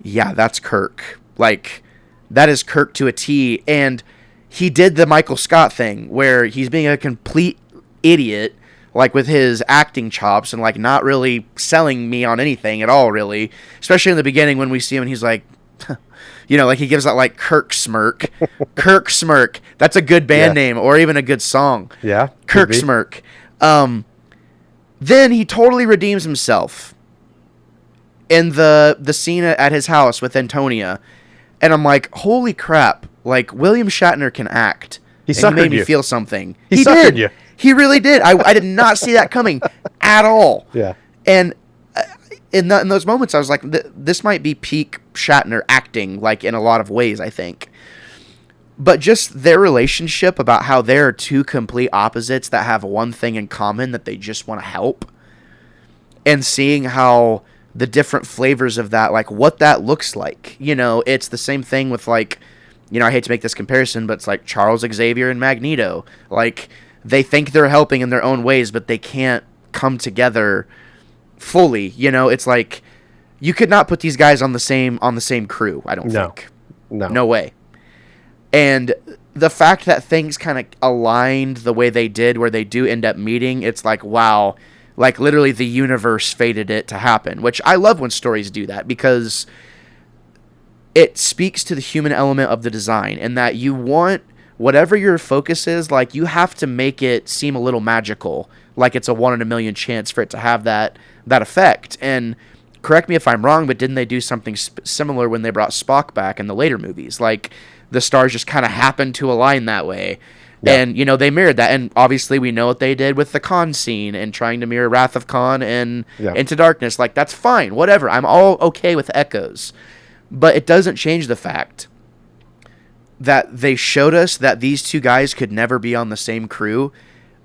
A: yeah, that's Kirk. Like, that is Kirk to a T. And he did the Michael Scott thing where he's being a complete idiot, like with his acting chops, and like not really selling me on anything at all, really. Especially in the beginning when we see him and he's like, you know, like he gives that like Kirk smirk. Kirk smirk. That's a good band name, or even a good song.
B: Yeah.
A: Kirk smirk. Then he totally redeems himself in the scene at his house with Antonia, And I'm like, holy crap! Like William Shatner can act.
B: He
A: and he made
B: suckered
A: me
B: you.
A: feel something.
B: He suckered
A: did.
B: you.
A: He really did. I did not see that coming at all.
B: Yeah.
A: And in those moments, I was like, this might be peak Shatner acting, like in a lot of ways, I think. But just their relationship, about how they're two complete opposites that have one thing in common, that they just want to help. And seeing how the different flavors of that, like what that looks like. You know, it's the same thing with like, you know, I hate to make this comparison, but it's like Charles Xavier and Magneto. Like, they think they're helping in their own ways, but they can't come together fully. You know, it's like you could not put these guys on the same crew, I don't think. No way. And the fact that things kind of aligned the way they did, where they do end up meeting, it's like, wow, like literally the universe fated it to happen, which I love when stories do that, because it speaks to the human element of the design, and that you want whatever your focus is, like you have to make it seem a little magical, like it's a 1 in a million chance for it to have that effect. And correct me if I'm wrong, but didn't they do something similar when they brought Spock back in the later movies? Like, the stars just kind of happened to align that way. Yeah. And, you know, they mirrored that. And obviously we know what they did with the Khan scene and trying to mirror Wrath of Khan and Into Darkness. Like, that's fine. Whatever. I'm all okay with echoes. But it doesn't change the fact that they showed us that these two guys could never be on the same crew,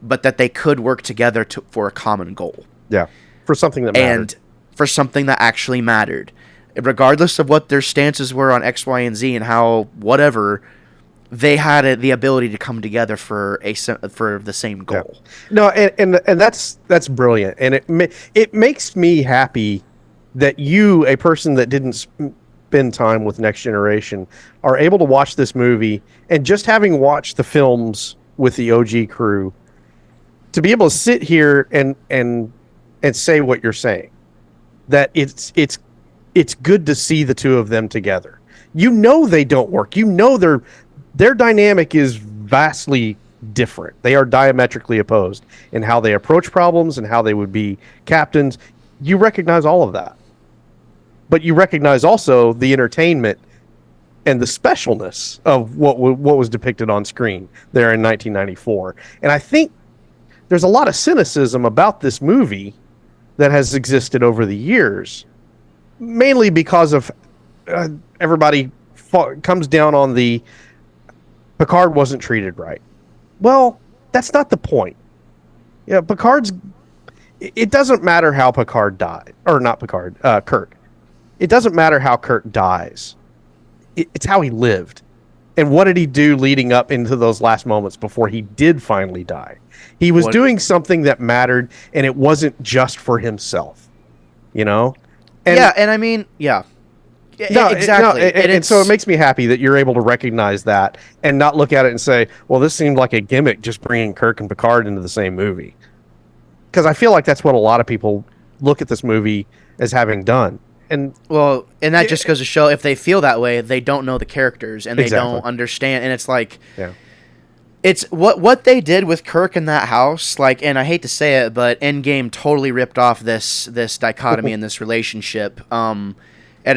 A: but that they could work together for a common goal.
B: Yeah. For something that mattered.
A: And for something that actually mattered. Regardless of what their stances were on X, Y, and Z, and how whatever, they had the ability to come together for the same goal.
B: Yeah. No, and that's brilliant, and it makes me happy that you, a person that didn't spend time with Next Generation, are able to watch this movie, and just having watched the films with the OG crew, to be able to sit here and say what you're saying, that it's good to see the two of them together. You know they don't work. You know their dynamic is vastly different. They are diametrically opposed in how they approach problems and how they would be captains. You recognize all of that. But you recognize also the entertainment and the specialness of what was depicted on screen there in 1994. And I think there's a lot of cynicism about this movie that has existed over the years, mainly because of everybody comes down on the Picard wasn't treated right. Well, that's not the point. Yeah, it doesn't matter how Picard died, or not Picard, Kirk. It doesn't matter how Kirk dies. It's how he lived. And what did he do leading up into those last moments before he did finally die? He was doing something that mattered, and it wasn't just for himself. You know?
A: And I mean, yeah.
B: No,
A: exactly.
B: And so it makes me happy that you're able to recognize that and not look at it and say, well, this seemed like a gimmick just bringing Kirk and Picard into the same movie. Because I feel like that's what a lot of people look at this movie as having done. And
A: that just goes to show, if they feel that way, they don't know the characters and they don't understand. And it's like, it's what they did with Kirk in that house. Like, and I hate to say it, but Endgame totally ripped off this dichotomy in this relationship. And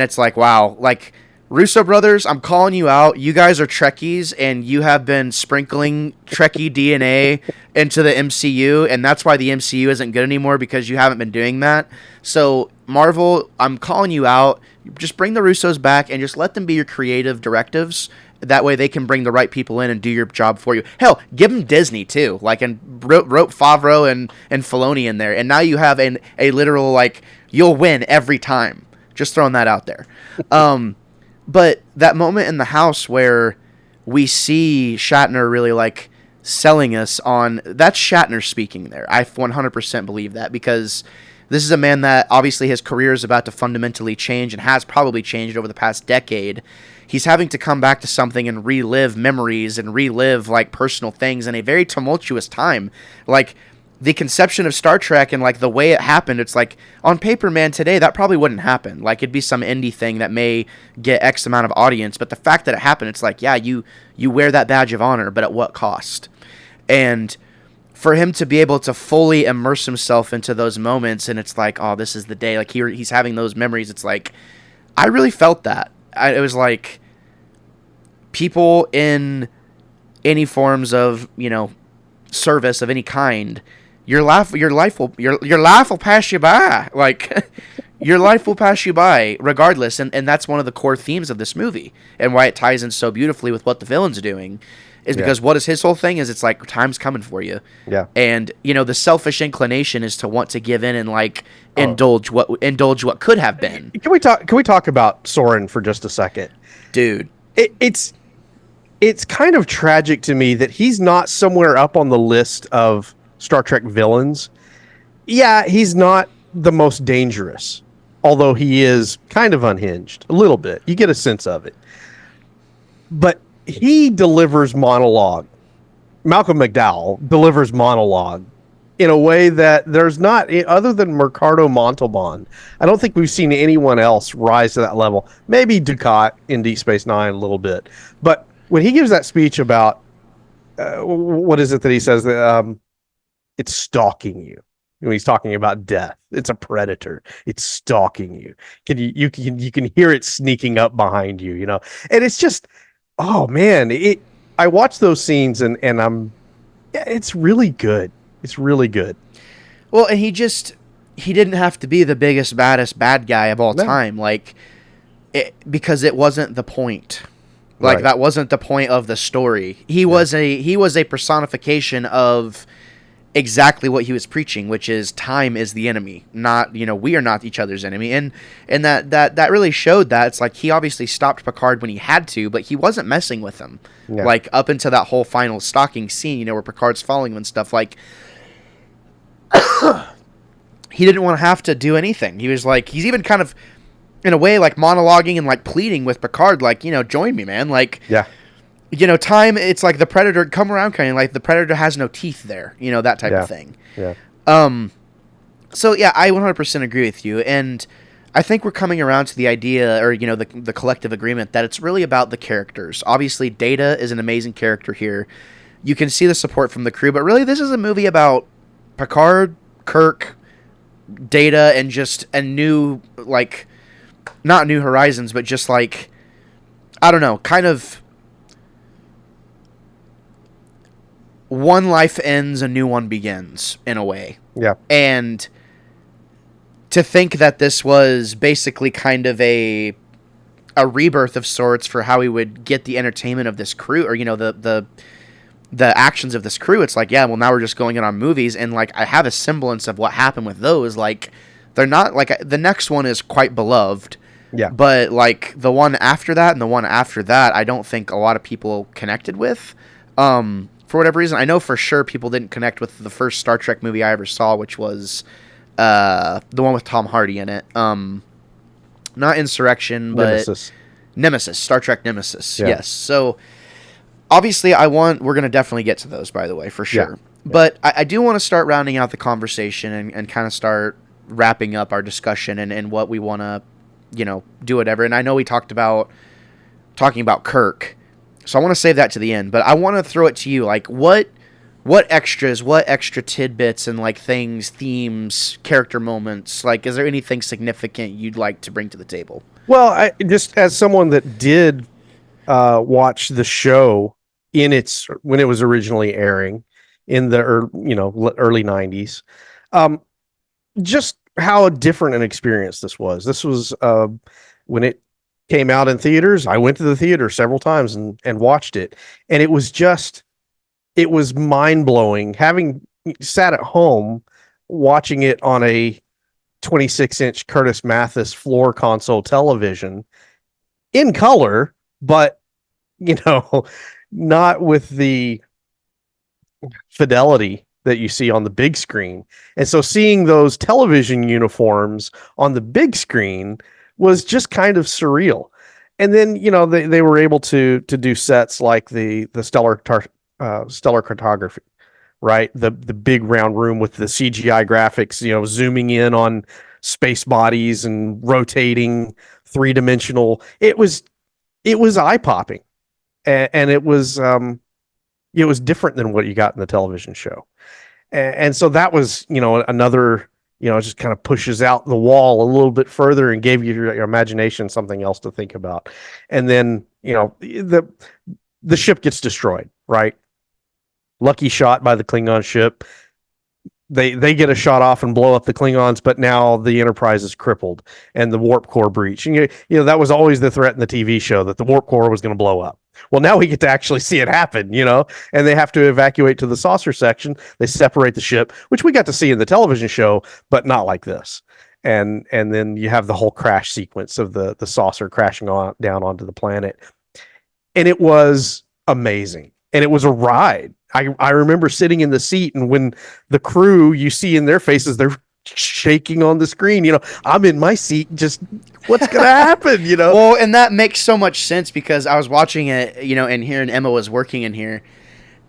A: it's like, wow, like, Russo brothers, I'm calling you out. You guys are Trekkies, and you have been sprinkling Trekkie DNA into the MCU, and that's why the MCU isn't good anymore, because you haven't been doing that. So, Marvel, I'm calling you out. Just bring the Russos back and just let them be your creative directives. That way they can bring the right people in and do your job for you. Hell, give them Disney, too. Like, and wrote Favreau and Filoni in there. And now you have a literal, like, you'll win every time. Just throwing that out there. But that moment in the house where we see Shatner really, like, selling us on... That's Shatner speaking there. I 100% believe that, because this is a man that obviously his career is about to fundamentally change and has probably changed over the past decade. He's having to come back to something and relive memories and relive, like, personal things in a very tumultuous time. Like... The conception of Star Trek and, like, the way it happened, it's like, on paper, man, today, that probably wouldn't happen. Like, it'd be some indie thing that may get X amount of audience, but the fact that it happened, it's like, yeah, you wear that badge of honor, but at what cost? And for him to be able to fully immerse himself into those moments, and it's like, oh, this is the day, like, he's having those memories, it's like, I really felt that. It was like, people in any forms of, service of any kind, your life will pass you by. Like, your life will pass you by regardless, and that's one of the core themes of this movie, and why it ties in so beautifully with what the villain's doing, is because what is his whole thing is, it's like, time's coming for you.
B: Yeah.
A: And the selfish inclination is to want to give in and like indulge what could have been.
B: Can we talk about Soren for just a second?
A: Dude.
B: It's kind of tragic to me that he's not somewhere up on the list of Star Trek villains. Yeah, he's not the most dangerous, although he is kind of unhinged a little bit. You get a sense of it. But he delivers monologue. Malcolm McDowell delivers monologue in a way that there's not, other than Mercado Montalban, I don't think we've seen anyone else rise to that level. Maybe Ducat in Deep Space Nine a little bit. But when he gives that speech about, what is it that he says? It's stalking you. When he's talking about death, it's a predator. It's stalking you. You can hear it sneaking up behind you, and it's just, oh man, I watch those scenes and it's really good. It's really good.
A: Well, and he didn't have to be the biggest, baddest bad guy of all time, because it wasn't the point. Like, that wasn't the point of the story. He was a personification of exactly what he was preaching, which is time is the enemy, not, we are not each other's enemy. And that really showed that. It's like, he obviously stopped Picard when he had to, but he wasn't messing with him. Yeah. Like, up into that whole final stalking scene, where Picard's following him and stuff, like, he didn't want to have to do anything. He was like, he's even kind of, in a way, like, monologuing and like pleading with Picard, like, join me, man. Like,
B: yeah.
A: Time, it's like the Predator, come around, kind of like the Predator has no teeth there, that type of thing.
B: Yeah.
A: So yeah, I 100% agree with you, and I think we're coming around to the idea, or the collective agreement, that it's really about the characters. Obviously, Data is an amazing character here. You can see the support from the crew, but really, this is a movie about Picard, Kirk, Data, and just a new, like, not New Horizons, but just like, I don't know, kind of, one life ends, a new one begins, in a way.
B: Yeah.
A: And to think that this was basically kind of a rebirth of sorts for how we would get the entertainment of this crew, or, the actions of this crew, it's like, yeah, well, now we're just going in on movies, and, like, I have a semblance of what happened with those. Like, they're not, like, the next one is quite beloved.
B: Yeah.
A: But, like, the one after that and the one after that, I don't think a lot of people connected with. For whatever reason, I know for sure people didn't connect with the first Star Trek movie I ever saw, which was the one with Tom Hardy in it. Not Insurrection, but Nemesis, Star Trek Nemesis. Yeah. Yes. So obviously, we're going to definitely get to those, by the way, for sure. Yeah. But I do want to start rounding out the conversation and kind of start wrapping up our discussion and what we want to, do whatever. And I know we talking about Kirk. So I want to save that to the end, but I want to throw it to you. Like, what extras, what extra tidbits and, like, things, themes, character moments, like, is there anything significant you'd like to bring to the table?
B: Well, I just, as someone that did watch the show when it was originally airing in the early 90s, just how different an experience this was. This was when it came out in theaters. I went to the theater several times and watched it. And it was mind-blowing. Having sat at home watching it on a 26-inch Curtis Mathis floor console television in color, but, not with the fidelity that you see on the big screen. And so seeing those television uniforms on the big screen was just kind of surreal. And then, they were able to do sets like the stellar cartography, right? The big round room with the CGI graphics, zooming in on space bodies and rotating 3-dimensional. It was eye-popping. And it was different than what you got in the television show. And so that was, another, just kind of pushes out the wall a little bit further and gave you your imagination something else to think about. And then, the ship gets destroyed, right? Lucky shot by the Klingon ship. They get a shot off and blow up the Klingons, but now the Enterprise is crippled and the warp core breach. And that was always the threat in the TV show, that the warp core was going to blow up. Well, now we get to actually see it happen, and they have to evacuate to the saucer section. They separate the ship, which we got to see in the television show, but not like this. And then you have the whole crash sequence of the saucer crashing down onto the planet. And it was amazing. And it was a ride. I remember sitting in the seat, and when the crew, you see in their faces, they're shaking on the screen. I'm in my seat, just what's going to happen,
A: Well, and that makes so much sense because I was watching it, and here, and Emma was working in here.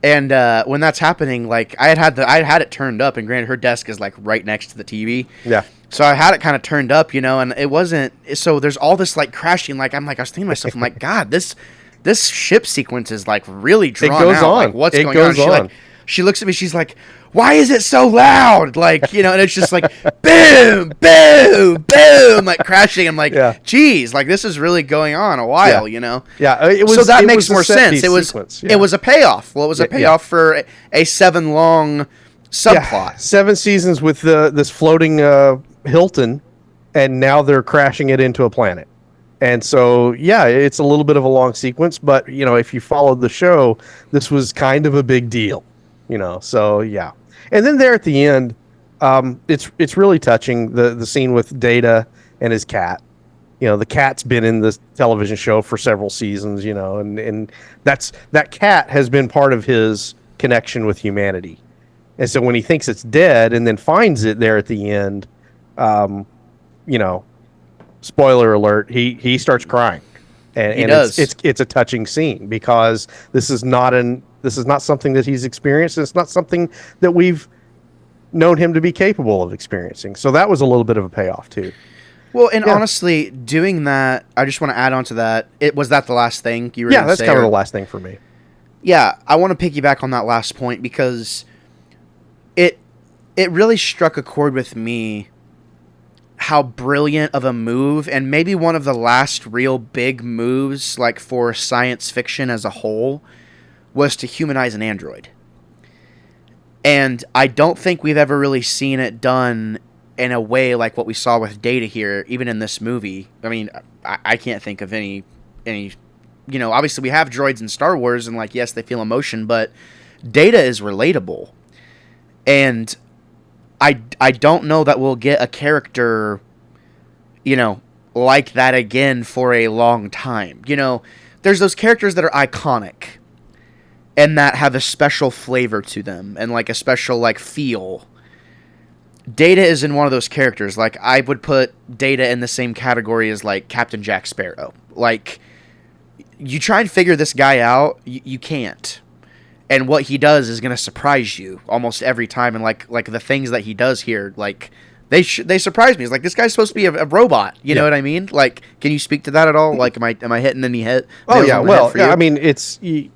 A: And when that's happening, like I had it turned up, and granted, her desk is like right next to the TV.
B: Yeah.
A: So I had it kind of turned up, and it wasn't. So there's all this like crashing. Like I was thinking to myself, I'm like, God, this ship sequence is like really drawn out.
B: It goes on.
A: Like, what's going on? She looks at me. She's like, "Why is it so loud?" Like, and it's just like boom, boom, boom, like crashing. I'm like, geez, like this is really going on a while,
B: Yeah,
A: so that makes more sense. It was a payoff. Well, it was a payoff for a 7-long subplot.
B: Yeah, 7 seasons with this floating Hilton, and now they're crashing it into a planet. And so, it's a little bit of a long sequence, but if you followed the show, this was kind of a big deal, So yeah, and then there at the end, it's really touching, the scene with Data and his cat. The cat's been in the television show for several seasons, and that cat has been part of his connection with humanity. And so when he thinks it's dead and then finds it there at the end, spoiler alert, he starts crying, and
A: he does.
B: It's a touching scene because this is not something that he's experienced. It's not something that we've known him to be capable of experiencing. So that was a little bit of a payoff too.
A: Well, and honestly, doing that, I just want to add on to that. Was that the last thing you were going to say?
B: Yeah, that's kind of the last thing for me.
A: Yeah, I want to piggyback on that last point because it really struck a chord with me how brilliant of a move, and maybe one of the last real big moves, like for science fiction as a whole, was to humanize an android. And I don't think we've ever really seen it done in a way like what we saw with Data here, even in this movie. I mean, I can't think of any, obviously we have droids in Star Wars, and like, yes, they feel emotion, but Data is relatable. And I don't know that we'll get a character, like that again for a long time. There's those characters that are iconic and that have a special flavor to them and like a special like feel. Data is in one of those characters. Like I would put Data in the same category as like Captain Jack Sparrow. Like you try and figure this guy out, you can't. And what he does is going to surprise you almost every time. And like the things that he does here, like they surprise me. It's like, this guy's supposed to be a robot. You know what I mean? Like, can you speak to that at all? Like, am I hitting any head?
B: Oh yeah. Well, I mean, it's in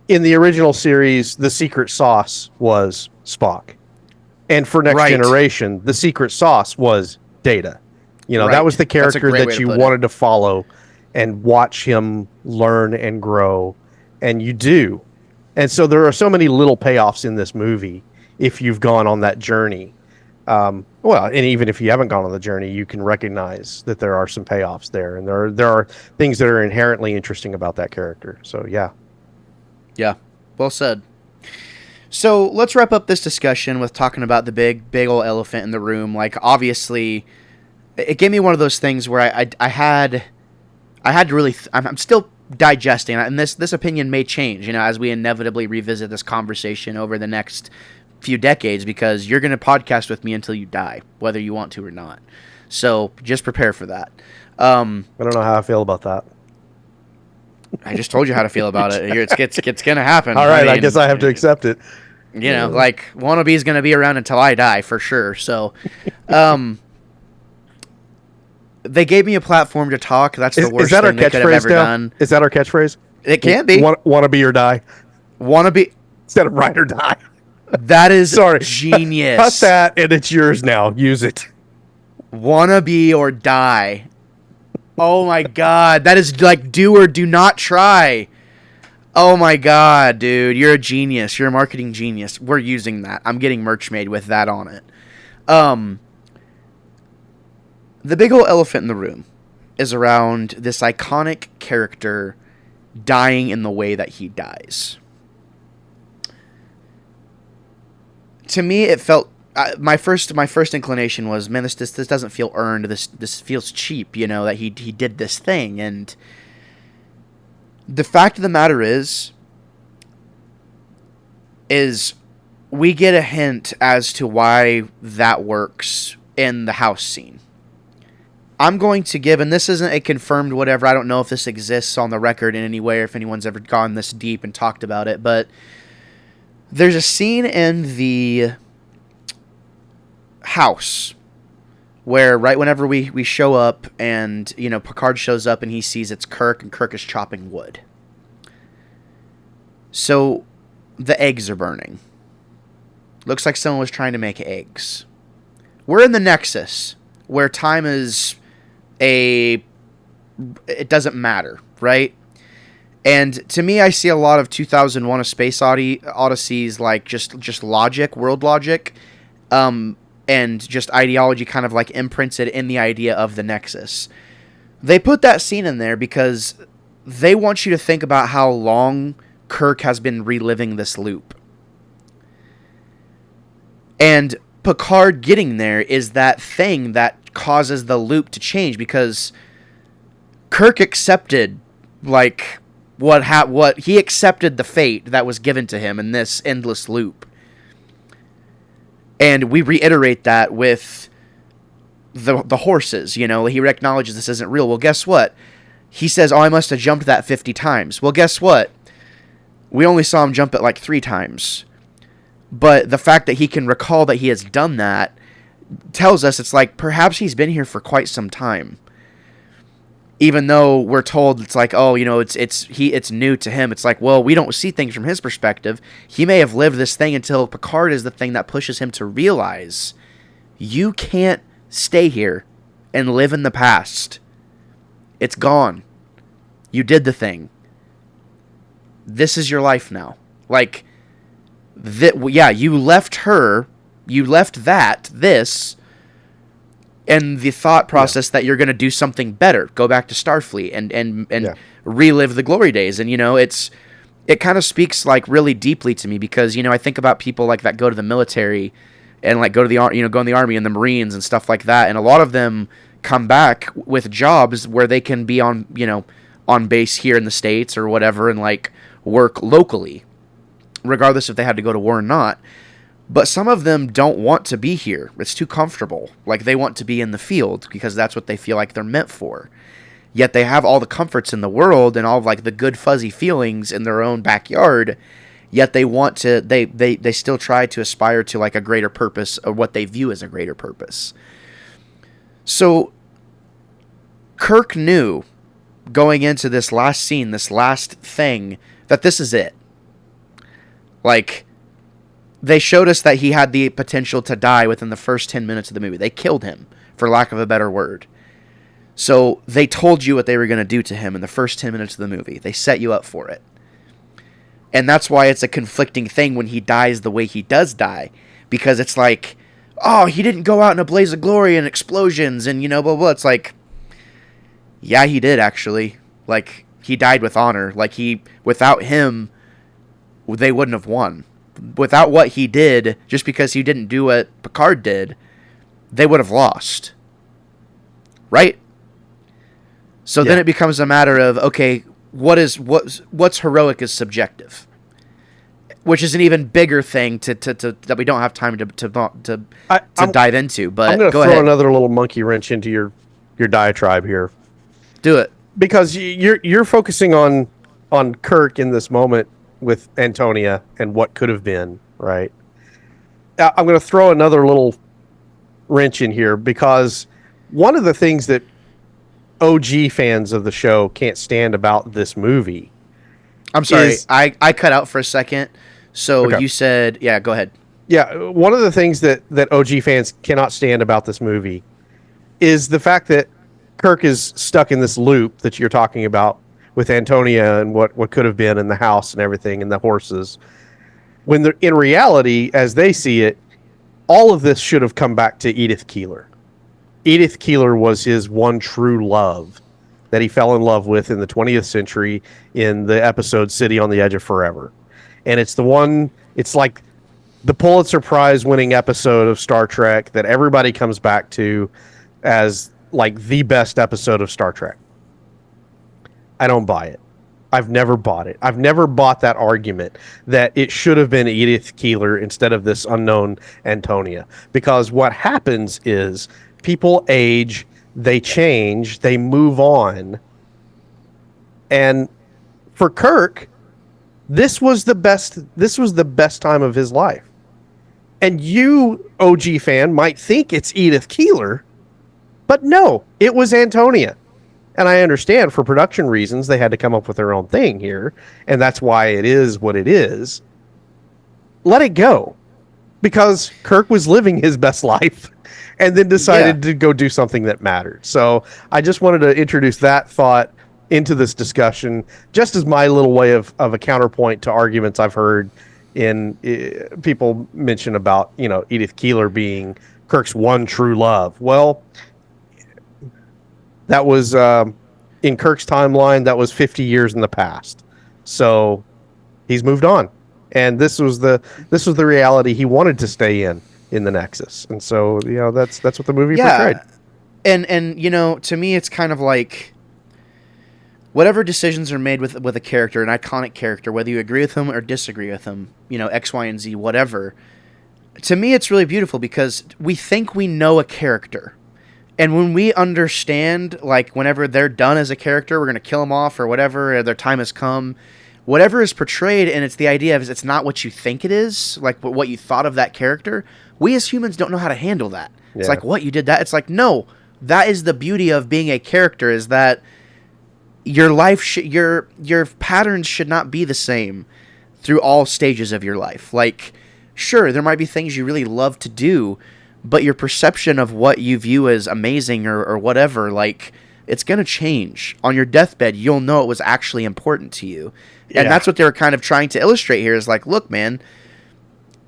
B: the original series, the secret sauce was Spock. And for Next Generation, the secret sauce was Data. That was the character that you wanted to follow and watch him learn and grow. And you do. And so there are so many little payoffs in this movie if you've gone on that journey. And even if you haven't gone on the journey, you can recognize that there are some payoffs there. And there are things that are inherently interesting about that character. So, yeah.
A: Yeah. Well said. So let's wrap up this discussion with talking about the big old elephant in the room. Like, obviously, it gave me one of those things where I had to really... I'm still digesting, and this opinion may change, as we inevitably revisit this conversation over the next few decades, because you're going to podcast with me until you die, whether you want to or not. So just prepare for that.
B: I don't know how I feel about that.
A: I just told you how to feel about it. It's going to happen.
B: All right, I guess I have to accept it.
A: Like, Wannabe is going to be around until I die, for sure. So, they gave me a platform to talk. That's the worst thing they could have ever done.
B: Is that our catchphrase?
A: It can be.
B: Wanna be or die.
A: Wanna be.
B: Instead of ride or die.
A: That is
B: Sorry.
A: genius.
B: Cut that, and it's yours now. Use it.
A: Wanna be or die. Oh my god, that is like do or do not try. Oh my god, dude, you're a genius. You're a marketing genius. We're using that. I'm getting merch made with that on it. The big old elephant in the room is around this iconic character dying in the way that he dies. To me, it felt my first inclination was, man, this doesn't feel earned. This feels cheap, you know, that he did this thing. And the fact of the matter is we get a hint as to why that works in the house scene. I'm going to give, and this isn't a confirmed whatever, I don't know if this exists on the record in any way or if anyone's ever gone this deep and talked about it, but there's a scene in the house where right whenever we show up and, you know, Picard shows up and he sees it's Kirk and Kirk is chopping wood. So the eggs are burning. Looks like someone was trying to make eggs. We're in the Nexus where time is it doesn't matter, right? And to me, I see a lot of 2001: A Space Odyssey's like just logic, world logic, and just ideology kind of like imprinted in the idea of the Nexus. They put that scene in there because they want you to think about how long Kirk has been reliving this loop. And Picard getting there is that thing that causes the loop to change, because Kirk accepted like what he accepted the fate that was given to him in this endless loop. And we reiterate that with the horses, you know, he acknowledges this isn't real. Well, guess what? He says, "Oh, I must have jumped that 50 times." Well, guess what? We only saw him jump it like 3 times. But the fact that he can recall that he has done that tells us it's like perhaps he's been here for quite some time. Even though we're told it's like, oh, you know, it's new to him. It's like, well, we don't see things from his perspective. He may have lived this thing until Picard is the thing that pushes him to realize you can't stay here and live in the past. It's gone. You did the thing. This is your life now. Like, yeah, you left her, you left this, and the thought process that you're going to do something better, go back to Starfleet and relive the glory days. And, you know, it kind of speaks like really deeply to me because, you know, I think about people like that go to the military and like go in the Army and the Marines and stuff like that. And a lot of them come back with jobs where they can be on, you know, on base here in the States or whatever and like work locally, regardless if they had to go to war or not. But some of them don't want to be here. It's too comfortable. Like, they want to be in the field because that's what they feel like they're meant for. Yet they have all the comforts in the world and all of like the good fuzzy feelings in their own backyard. Yet they want to, they still try to aspire to like a greater purpose or what they view as a greater purpose. So Kirk knew going into this last scene, this last thing, that this is it. Like, they showed us that he had the potential to die within the first 10 minutes of the movie. They killed him, for lack of a better word. So they told you what they were going to do to him in the first 10 minutes of the movie. They set you up for it. And that's why it's a conflicting thing when he dies the way he does die. Because it's like, oh, he didn't go out in a blaze of glory and explosions and, you know, blah, blah. It's like, yeah, he did, actually. Like, he died with honor. Like, without him, they wouldn't have won. Without what he did, just because he didn't do what Picard did, they would have lost. Right? So then it becomes a matter of, okay, what's heroic is subjective, which is an even bigger thing to that we don't have time to dive into. But
B: I'm going to
A: throw
B: ahead. Another little monkey wrench into your diatribe here.
A: Do it,
B: because you're focusing on Kirk in this moment with Antonia and what could have been, right? I'm going to throw another little wrench in here because one of the things that OG fans of the show can't stand about this movie.
A: I'm sorry, I cut out for a second. So
B: Okay.
A: you said, yeah, go ahead.
B: Yeah, one of the things that OG fans cannot stand about this movie is the fact that Kirk is stuck in this loop that you're talking about with Antonia and what could have been in the house and everything and the horses. When they're in reality, as they see it, all of this should have come back to Edith Keeler. Edith Keeler was his one true love that he fell in love with in the 20th century in the episode City on the Edge of Forever. And it's like the Pulitzer Prize winning episode of Star Trek that everybody comes back to as like the best episode of Star Trek. I don't buy it. I've never bought it. I've never bought that argument that it should have been Edith Keeler instead of this unknown Antonia. Because what happens is people age, they change, they move on. And for Kirk, this was the best time of his life. And you, OG fan, might think it's Edith Keeler, but no, it was Antonia. And I understand for production reasons they had to come up with their own thing here, and that's why it is what it is. Let it go. Because Kirk was living his best life and then decided to go do something that mattered. So I just wanted to introduce that thought into this discussion, just as my little way of a counterpoint to arguments I've heard in people mention about, Edith Keeler being Kirk's one true love. Well, that was in Kirk's timeline, that was 50 years in the past. So he's moved on. And this was the reality he wanted to stay in the Nexus. And so, that's what the movie portrayed.
A: And to me it's kind of like whatever decisions are made with a character, an iconic character, whether you agree with him or disagree with him, X, Y, and Z, whatever. To me it's really beautiful because we think we know a character. And when we understand, like, whenever they're done as a character, we're going to kill them off or whatever, or their time has come, whatever is portrayed, and it's the idea of it's not what you think it is, like what you thought of that character, we as humans don't know how to handle that. Yeah. It's like, what, you did that? It's like, no, that is the beauty of being a character, is that your life, your patterns should not be the same through all stages of your life. Like, sure, there might be things you really love to do, but your perception of what you view as amazing or whatever, like, it's going to change. On your deathbed, you'll know it was actually important to you. And that's what they were kind of trying to illustrate here, is like, look, man,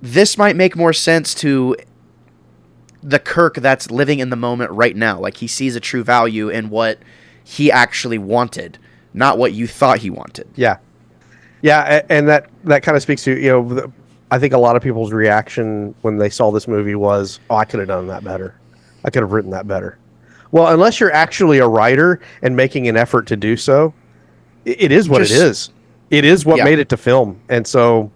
A: this might make more sense to the Kirk that's living in the moment right now. Like, he sees a true value in what he actually wanted, not what you thought he wanted.
B: Yeah. Yeah, and that kind of speaks to, I think a lot of people's reaction when they saw this movie was, I could have done that better. I could have written that better. Well, unless you're actually a writer and making an effort to do so, it is what it is. It is what made it to film. And so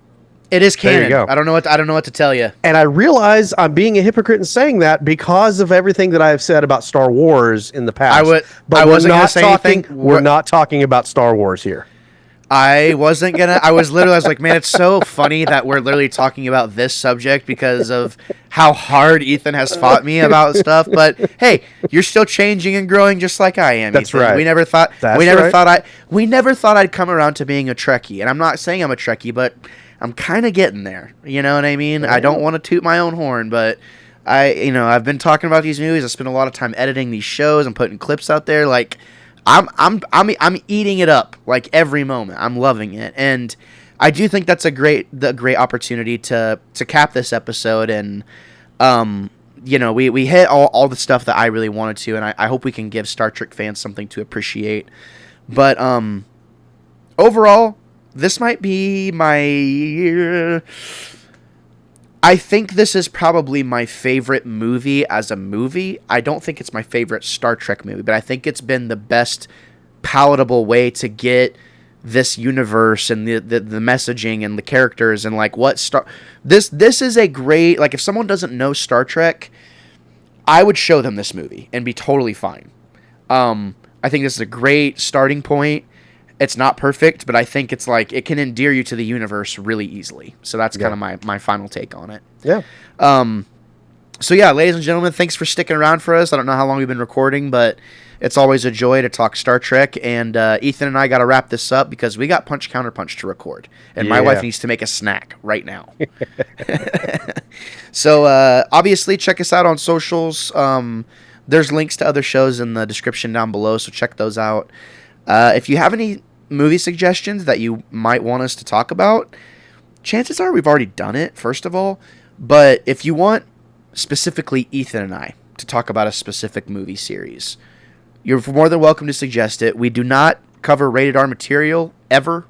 A: it is canon. There you go. I don't know what to tell you.
B: And I realize I'm being a hypocrite in saying that because of everything that I've said about Star Wars in the past.
A: I wasn't going to say anything.
B: We're not talking about Star Wars here.
A: I was like, man, it's so funny that we're literally talking about this subject because of how hard Ethan has fought me about stuff. But hey, you're still changing and growing just like I am.
B: That's
A: Ethan.
B: right.
A: We never thought I'd come around to being a Trekkie. And I'm not saying I'm a Trekkie, but I'm kind of getting there. You know what I mean? I don't want to toot my own horn, but I've been talking about these movies. I spent a lot of time editing these shows and putting clips out there. Like, I'm eating it up, like, every moment. I'm loving it, and I do think that's a great opportunity to cap this episode. And we hit all the stuff that I really wanted to, and I hope we can give Star Trek fans something to appreciate. But overall, this might be my. I think this is probably my favorite movie as a movie. I don't think it's my favorite Star Trek movie, but I think it's been the best palatable way to get this universe and the messaging and the characters and like this is a great, like, if someone doesn't know Star Trek, I would show them this movie and be totally fine. I think this is a great starting point. It's not perfect, but I think it's like it can endear you to the universe really easily. So that's kind of my final take on it.
B: Yeah.
A: So yeah, ladies and gentlemen, thanks for sticking around for us. I don't know how long we've been recording, but It's always a joy to talk Star Trek, and Ethan and I got to wrap this up because we got Punch Counter Punch to record, and my wife needs to make a snack right now. So obviously, check us out on socials. There's links to other shows in the description down below, so check those out. If you have any movie suggestions that you might want us to talk about, chances are we've already done it, first of all. But if you want specifically Ethan and I to talk about a specific movie series, you're more than welcome to suggest it. We do not cover rated R material ever.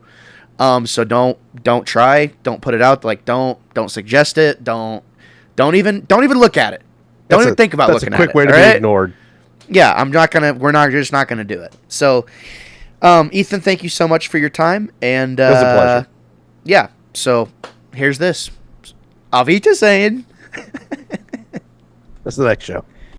A: So don't try. Don't put it out. Like don't suggest it. Don't even look at it. Don't even think about looking at it.
B: That's a quick way to be ignored.
A: Yeah, we're just not gonna do it. So, Ethan, thank you so much for your time, and
B: it was a pleasure.
A: Yeah. So here's this. Auf Wiedersehen.
B: That's the next show.